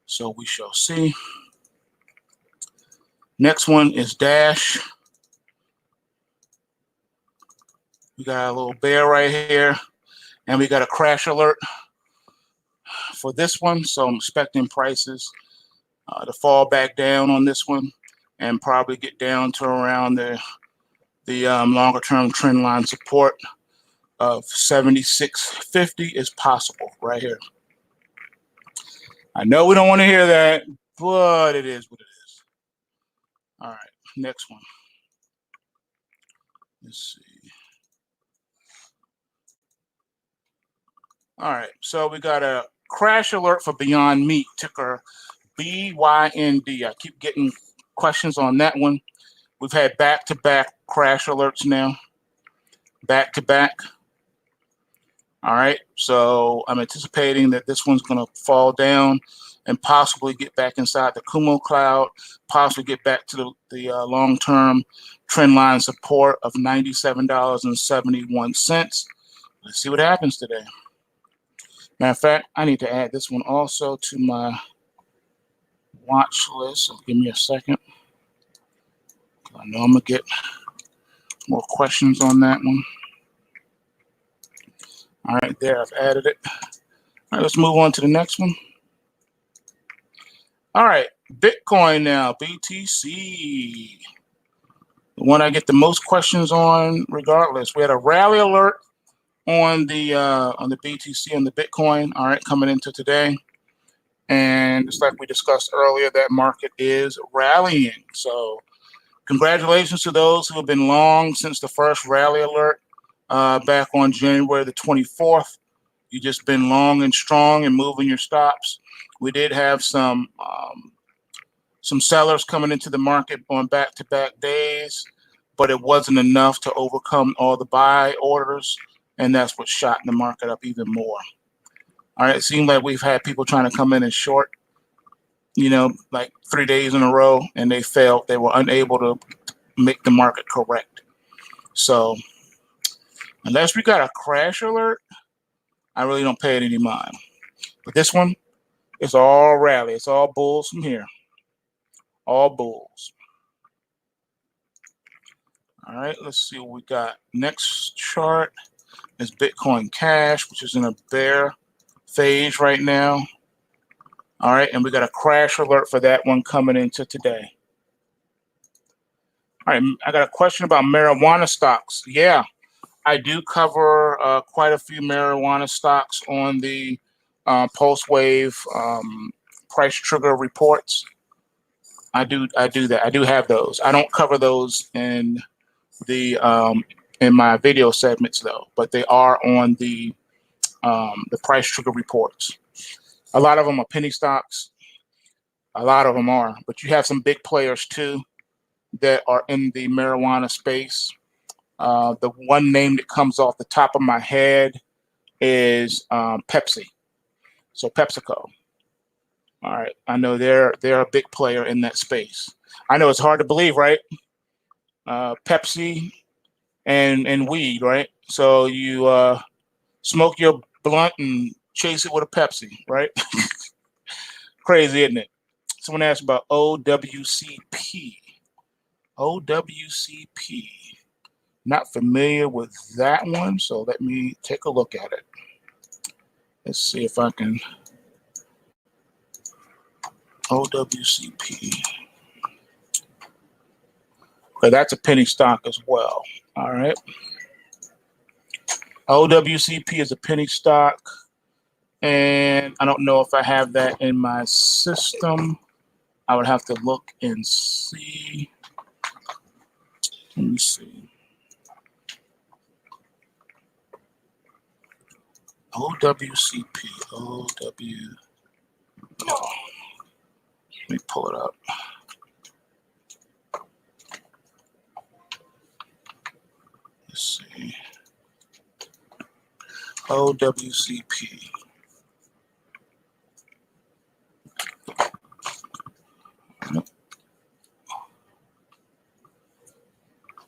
So we shall see. Next one is Dash. We got a little bear right here. And we got a crash alert for this one. So I'm expecting prices to fall back down on this one and probably get down to around the longer term trend line support of 76.50 is possible right here. I know we don't want to hear that, but it is what it is. All right, next one. Let's see. All right, so we got a crash alert for Beyond Meat, ticker BYND. I keep getting questions on that one. We've had back-to-back crash alerts now, back-to-back. All right, so I'm anticipating that this one's going to fall down and possibly get back inside the Kumo cloud, possibly get back to the long-term trend line support of $97.71. Let's see what happens today. Matter of fact, I need to add this one also to my watch list. So give me a second. I know I'm going to get more questions on that one. All right, there, I've added it. All right, let's move on to the next one. All right, Bitcoin now, BTC. The one I get the most questions on regardless. We had a rally alert on the BTC, on the Bitcoin, all right, coming into today. And it's like we discussed earlier, that market is rallying. So congratulations to those who have been long since the first rally alert back on January the 24th. You just been long and strong and moving your stops. We did have some sellers coming into the market on back-to-back days, but it wasn't enough to overcome all the buy orders, and that's what shot the market up even more. All right, it seemed like we've had people trying to come in and short, you know, like 3 days in a row, and they failed. They were unable to make the market correct. So unless we got a crash alert, I really don't pay it any mind. But this one, it's all rally. It's all bulls from here. All bulls. All right, let's see what we got. Next chart is Bitcoin Cash, which is in a bear phase right now. All right, and we got a crash alert for that one coming into today. All right, I got a question about marijuana stocks. Yeah, I do cover quite a few marijuana stocks on the PulseWave price trigger reports. I do that. I do have those. I don't cover those in my video segments though, but they are on the price trigger reports. A lot of them are penny stocks. A lot of them are, but you have some big players too that are in the marijuana space. The one name that comes off the top of my head is Pepsi. So PepsiCo. All right, I know they're a big player in that space. I know it's hard to believe, right? Pepsi and weed, right? So you smoke your blunt and chase it with a Pepsi, right? Crazy, isn't it? Someone asked about OWCP. OWCP. Not familiar with that one, so let me take a look at it. Let's see if I can. OWCP. Okay, that's a penny stock as well. All right. OWCP is a penny stock, and I don't know if I have that in my system. I would have to look and see. Let me see. OWCP. Let me pull it up. Let's see. OWCP.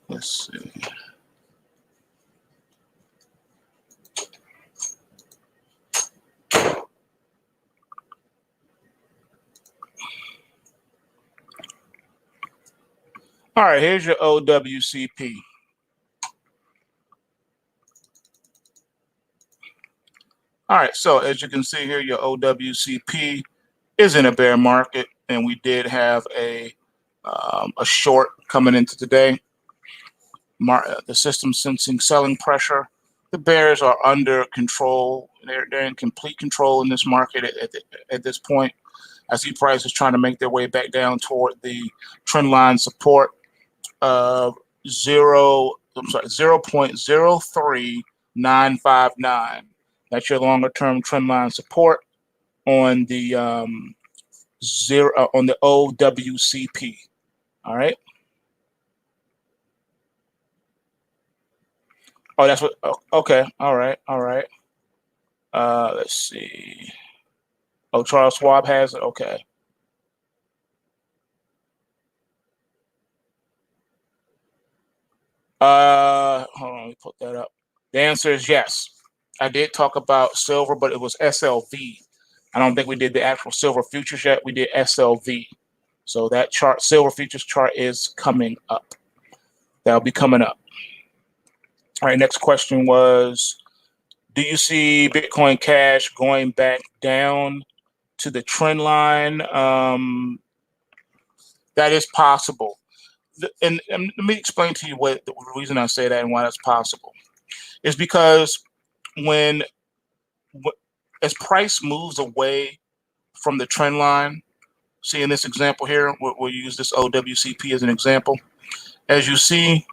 Let's see. All right, here's your OWCP. All right, so as you can see here, your OWCP is in a bear market, and we did have a short coming into today. The system sensing selling pressure. The bears are under control. They're in complete control in this market at this point. I see prices trying to make their way back down toward the trend line support of 0.03959. That's your longer term trend line support on the on the OWCP. All right. Oh, that's what. Oh, okay. All right. All right. Let's see. Oh, Charles Schwab has it. Okay. Hold on. Let me put that up. The answer is yes. I did talk about silver, but it was SLV. I don't think we did the actual silver futures yet. We did SLV. So that chart, silver futures chart, is coming up. That'll be coming up. All right. Next question was, do you see Bitcoin Cash going back down to the trend line? That is possible. And let me explain to you what the reason I say that and why that's possible. Is because when as price moves away from the trend line, see in this example here, we'll use this OWCP as an example. As you see,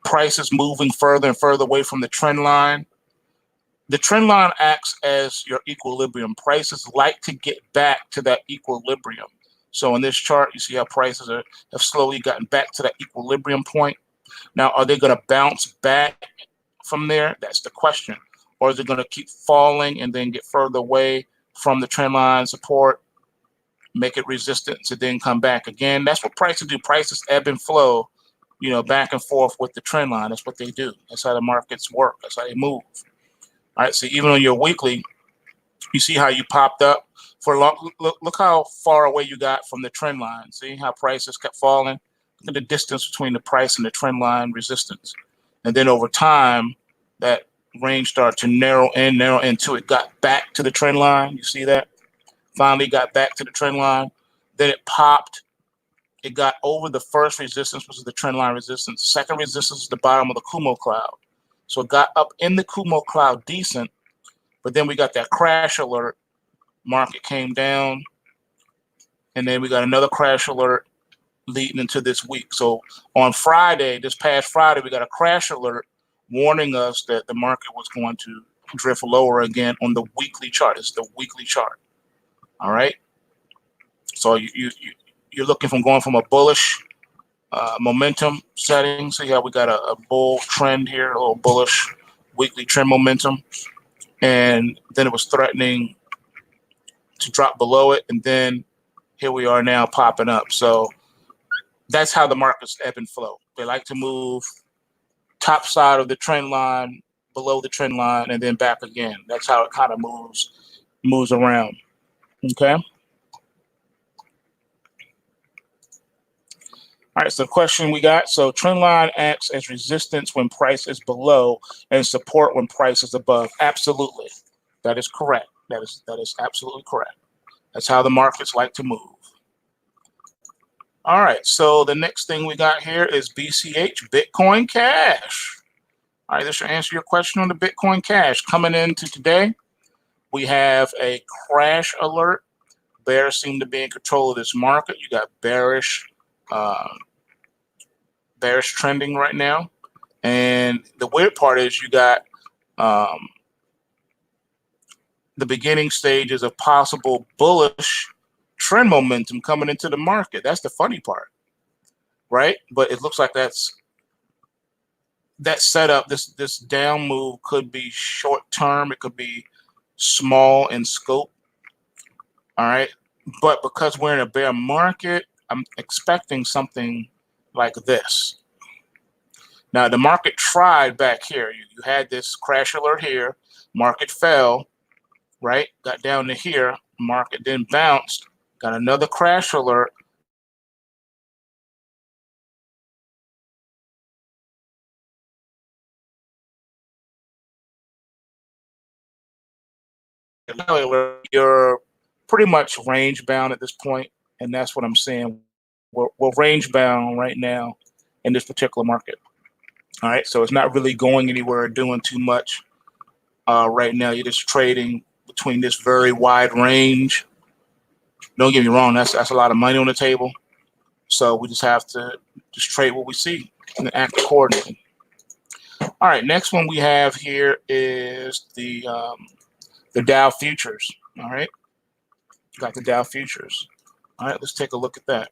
prices moving further and further away from the trend line. The trend line acts as your equilibrium. Prices like to get back to that equilibrium. So in this chart, you see how prices have slowly gotten back to that equilibrium point. Now, are they going to bounce back from there? That's the question. Or is it going to keep falling and then get further away from the trend line support, make it resistant to then come back again? That's what prices do. Prices ebb and flow, back and forth with the trend line. That's what they do. That's how the markets work. That's how they move. All right, so even on your weekly, you see how you popped up for long. Look how far away you got from the trend line. See how prices kept falling? Look at the distance between the price and the trend line resistance. And then over time, that range started to narrow in until it got back to the trend line. You see that? Finally got back to the trend line. Then it popped. It got over the first resistance, which is the trend line resistance. Second resistance is the bottom of the Kumo cloud. So it got up in the Kumo cloud decent, but then we got that crash alert. Market came down, and then we got another crash alert leading into this week. So on Friday, this past Friday, we got a crash alert warning us that the market was going to drift lower again on the weekly chart. It's the weekly chart. All right. So you're looking from going from a bullish momentum setting. See how we got a bull trend here, a little bullish weekly trend momentum, and then it was threatening to drop below it, and then here we are now popping up. So that's how the markets ebb and flow. They like to move top side of the trend line, below the trend line, and then back again. That's how it kind of moves around. Okay. All right, so the question we got. So trend line acts as resistance when price is below and support when price is above. Absolutely. That is correct. That is absolutely correct. That's how the markets like to move. All right, so the next thing we got here is BCH, Bitcoin Cash. All right, this should answer your question on the Bitcoin Cash. Coming into today, we have a crash alert. Bears seem to be in control of this market. You got bearish trending right now. And the weird part is you got the beginning stages of possible bullish trend momentum coming into the market. That's the funny part, right? But it looks like that setup, this down move could be short term. It could be small in scope. All right. But because we're in a bear market, I'm expecting something like this. Now, the market tried back here. You had this crash alert here. Market fell, right? Got down to here. Market then bounced. Got another crash alert. You're pretty much range bound at this point, and that's what I'm saying. We're range bound right now in this particular market. All right, so it's not really going anywhere or doing too much right now. You're just trading between this very wide range. Don't get me wrong, that's a lot of money on the table. So we just have to just trade what we see and act accordingly. All right, next one we have here is the Dow futures. All right, got the Dow futures. All right, let's take a look at that.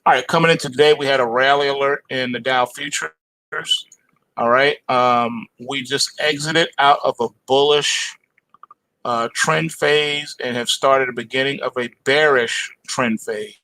All right, coming into today, we had a rally alert in the Dow futures. All right, we just exited out of a bullish trend phase and have started the beginning of a bearish trend phase.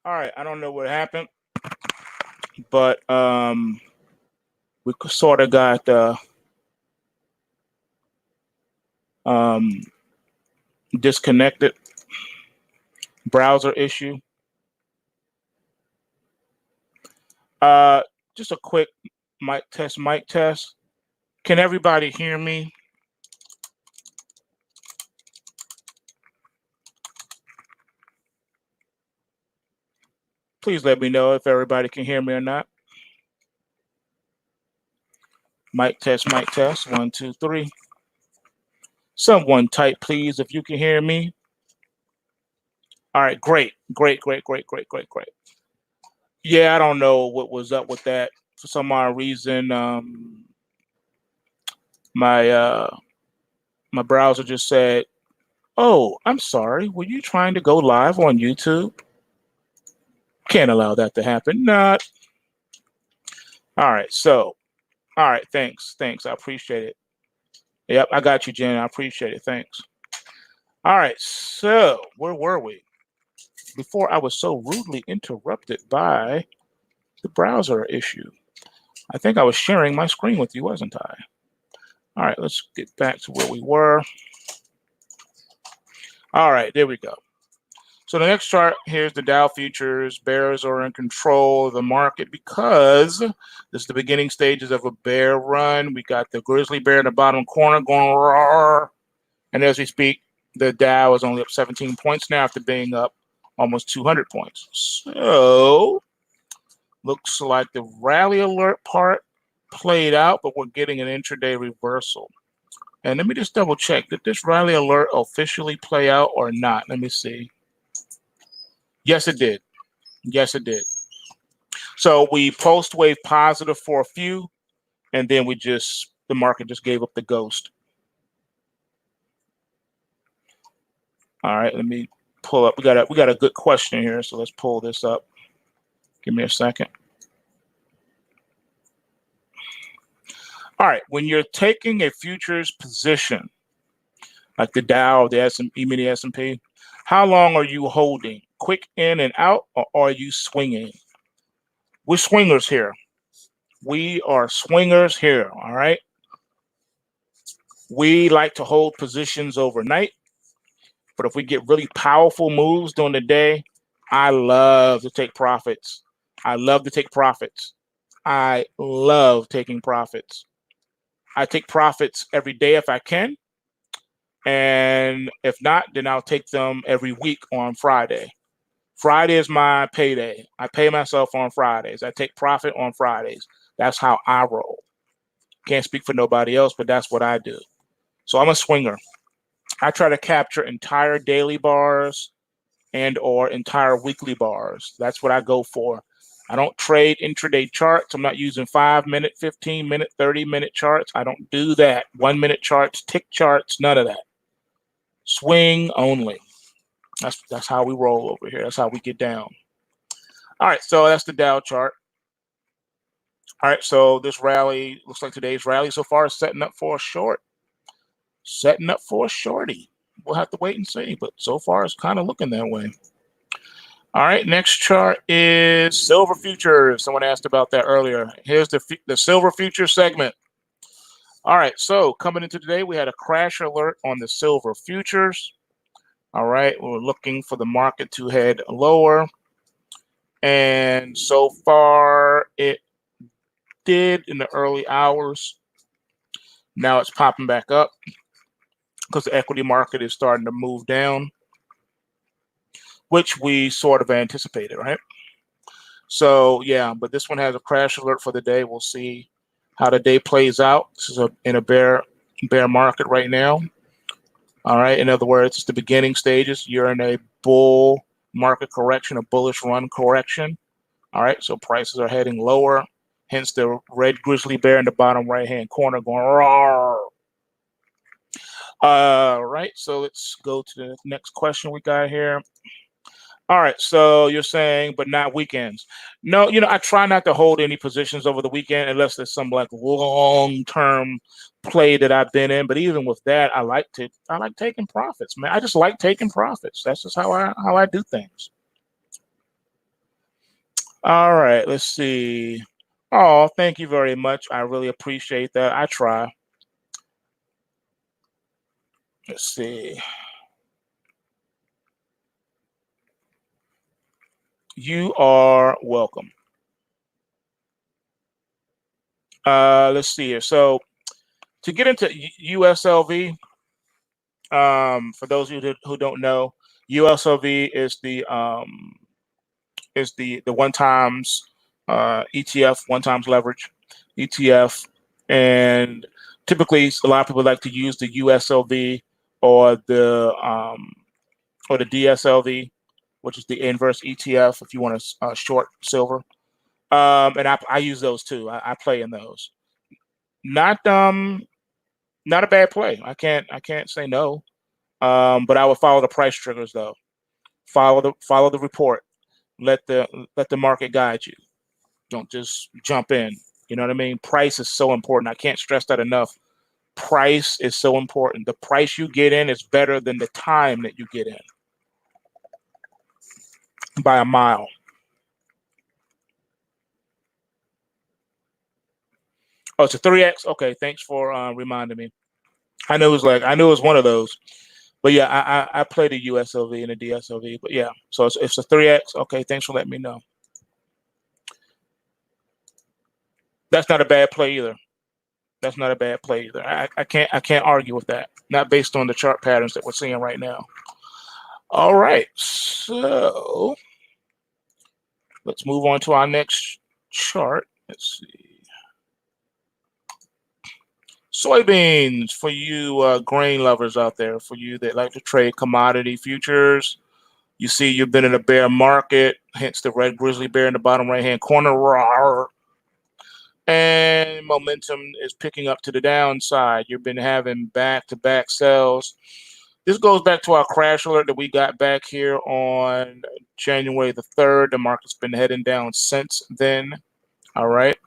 All right, I don't know what happened, but we sort of got disconnected. Browser issue. Just a quick mic test. Mic test. Can everybody hear me? Please let me know if everybody can hear me or not. Mic test. Mic test. 1, 2, 3. Someone type, please, if you can hear me. All right, great, great, great, great, great, great, great. Yeah, I don't know what was up with that. For some odd reason, my browser just said, "Oh, I'm sorry. Were you trying to go live on YouTube?" Can't allow that to happen. Not. All right. So, all right. Thanks. Thanks. I appreciate it. Yep, I got you, Jen. I appreciate it. Thanks. All right. So, where were we? Before I was so rudely interrupted by the browser issue. I think I was sharing my screen with you, wasn't I? All right, let's get back to where we were. All right, there we go. So the next chart, here's the Dow futures. Bears are in control of the market because this is the beginning stages of a bear run. We got the grizzly bear in the bottom corner going roar. And as we speak, the Dow is only up 17 points now after being up almost 200 points. So looks like the rally alert part played out, but we're getting an intraday reversal. And let me just double check. Did this rally alert officially play out or not? Let me see. Yes, it did. Yes, it did. So we post-wave positive for a few, and then the market just gave up the ghost. All right, let me pull up. We got a good question here, so let's pull this up. Give me a second. All right, when you're taking a futures position, like the Dow, the S&P, the S&P, how long are you holding? Quick in and out, or are you swinging? We're swingers here. We are swingers here, all right? We like to hold positions overnight, but if we get really powerful moves during the day, I love to take profits. I love to take profits. I love taking profits. I take profits every day if I can. And if not, then I'll take them every week on Friday. Friday is my payday. I pay myself on Fridays. I take profit on Fridays. That's how I roll. Can't speak for nobody else, but that's what I do. So I'm a swinger. I try to capture entire daily bars and or entire weekly bars. That's what I go for. I don't trade intraday charts. I'm not using 5-minute, 15-minute, 30-minute charts. I don't do that. 1-minute charts, tick charts, none of that. Swing only. That's how we roll over here. That's how we get down. All right, so that's the Dow chart. All right, so this rally looks like today's rally so far is setting up for a short. Setting up for a shorty. We'll have to wait and see, but so far it's kind of looking that way. All right, next chart is silver futures. Someone asked about that earlier. Here's the silver futures segment. All right, so coming into today, we had a crash alert on the silver futures. All right, we're looking for the market to head lower. And so far, it did in the early hours. Now it's popping back up because the equity market is starting to move down, which we sort of anticipated, right? So yeah, but this one has a crash alert for the day. We'll see how the day plays out. This is in a bear market right now. All right. In other words, it's the beginning stages. You're in a bull market correction, a bullish run correction. All right. So prices are heading lower. Hence the red grizzly bear in the bottom right-hand corner going roar. Right. So let's go to the next question we got here. All right, so you're saying, but not weekends. No, I try not to hold any positions over the weekend unless there's some like long-term play that I've been in. But even with that, I like taking profits, man. I just like taking profits. That's just how I do things. All right, let's see. Oh, thank you very much. I really appreciate that. I try. Let's see. You are welcome. Let's see here. So to get into USLV, for those of you who don't know, USLV is the one times ETF, one times leverage ETF, and typically a lot of people like to use the USLV or the DSLV, which is the inverse ETF if you want to short silver. And I use those too. I play in those. Not a bad play. I can't say no. But I would follow the price triggers though. Follow the report. Let the market guide you. Don't just jump in. You know what I mean? Price is so important. I can't stress that enough. Price is so important. The price you get in is better than the time that you get in by a mile. Oh, it's a 3X. Okay, thanks for reminding me. I knew it was one of those. But yeah, I play the USLV and the DSLV. But yeah, so it's a 3X. Okay, thanks for letting me know. That's not a bad play either. That's not a bad play either. I can't argue with that. Not based on the chart patterns that we're seeing right now. All right, so let's move on to our next chart. Let's see. Soybeans for you grain lovers out there, for you that like to trade commodity futures. You see you've been in a bear market, hence the red grizzly bear in the bottom right-hand corner. Rawr. And momentum is picking up to the downside. You've been having back-to-back sells. This goes back to our crash alert that we got back here on January the 3rd. The market's been heading down since then. All right.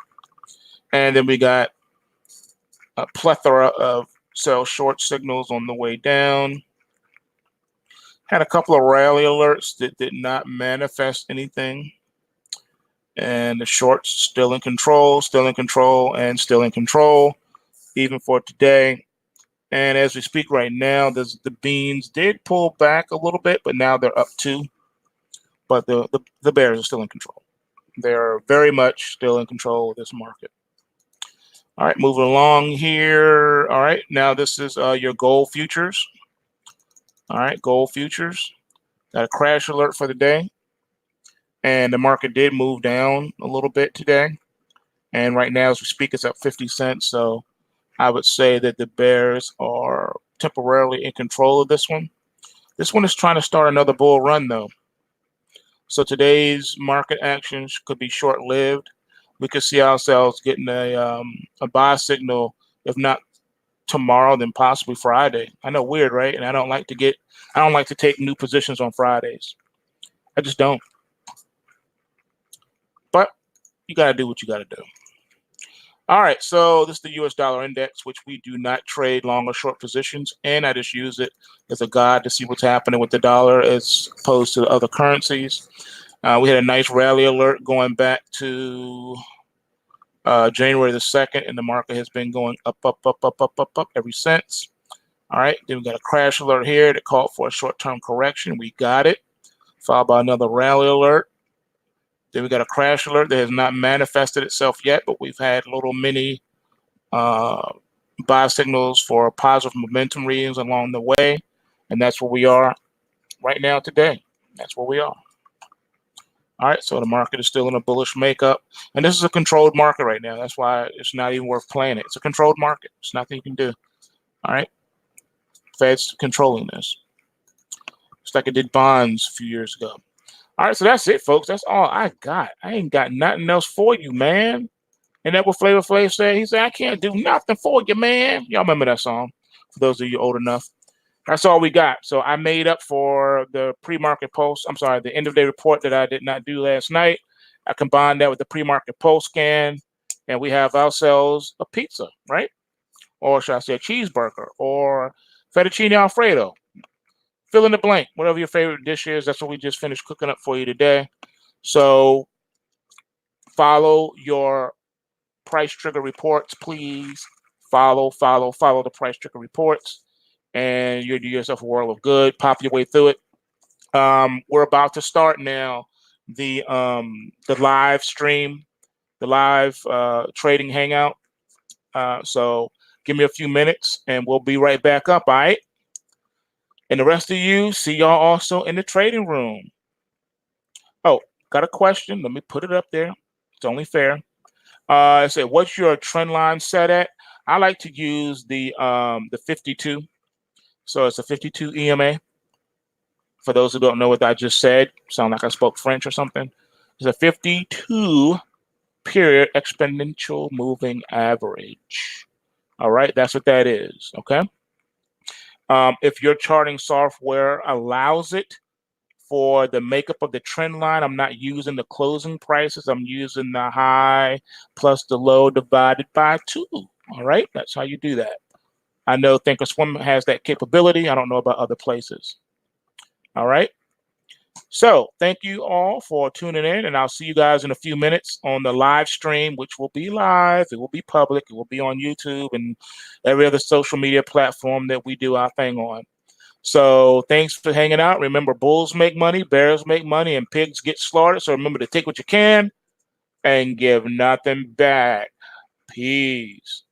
And then we got a plethora of sell short signals on the way down. Had a couple of rally alerts that did not manifest anything. And the shorts still in control, still in control, and still in control, even for today. And as we speak right now, the beans did pull back a little bit, but now they're up too. But the bears are still in control. They're very much still in control of this market. All right, moving along here. All right, now this is your gold futures. All right, gold futures. Got a crash alert for the day. And the market did move down a little bit today. And right now, as we speak, it's up 50 cents. So I would say that the bears are temporarily in control of this one. This one is trying to start another bull run, though. So today's market actions could be short-lived. We could see ourselves getting a buy signal, if not tomorrow, then possibly Friday. I know, weird, right? And I don't like to take new positions on Fridays. I just don't. But you got to do what you got to do. All right, so this is the US dollar index, which we do not trade long or short positions, and I just use it as a guide to see what's happening with the dollar as opposed to other currencies. We had a nice rally alert going back to January the 2nd, and the market has been going up ever since. All right, then we got a crash alert here that called for a short-term correction. We got it, followed by another rally alert. Then we got a crash alert that has not manifested itself yet, but we've had little mini buy signals for positive momentum readings along the way. And that's where we are right now today. That's where we are. All right, so the market is still in a bullish makeup. And this is a controlled market right now. That's why it's not even worth playing it. It's a controlled market. It's nothing you can do. All right. Fed's controlling this. It's like it did bonds a few years ago. All right, so that's it, folks. That's all I got. I ain't got nothing else for you, man. And that what Flavor Flav said? He said, I can't do nothing for you, man. Y'all remember that song, for those of you old enough. That's all we got. So I made up for the pre-market post. I'm sorry, the end-of-day report that I did not do last night. I combined that with the pre-market PulseScan, and we have ourselves a pizza, right? Or should I say a cheeseburger or fettuccine Alfredo. Fill in the blank, whatever your favorite dish is. That's what we just finished cooking up for you today. So follow your price trigger reports, please. Follow the price trigger reports, and you'll do yourself a world of good. Pop your way through it. We're about to start now the live stream, the live trading hangout. So give me a few minutes, and we'll be right back up. All right. And the rest of you, see y'all also in the trading room. Oh, got a question. Let me put it up there. It's only fair. I said, what's your trend line set at? I like to use the 52. So it's a 52 EMA. For those who don't know what I just said, sound like I spoke French or something. It's a 52 period exponential moving average. All right, that's what that is. Okay. If your charting software allows it for the makeup of the trend line, I'm not using the closing prices. I'm using the high plus the low divided by 2. All right, that's how you do that. I know Thinkorswim has that capability. I don't know about other places. All right. So thank you all for tuning in, and I'll see you guys in a few minutes on the live stream, which will be live. It will be public. It will be on YouTube and every other social media platform that we do our thing on. So thanks for hanging out. Remember, bulls make money, bears make money, and pigs get slaughtered. So remember to take what you can and give nothing back. Peace.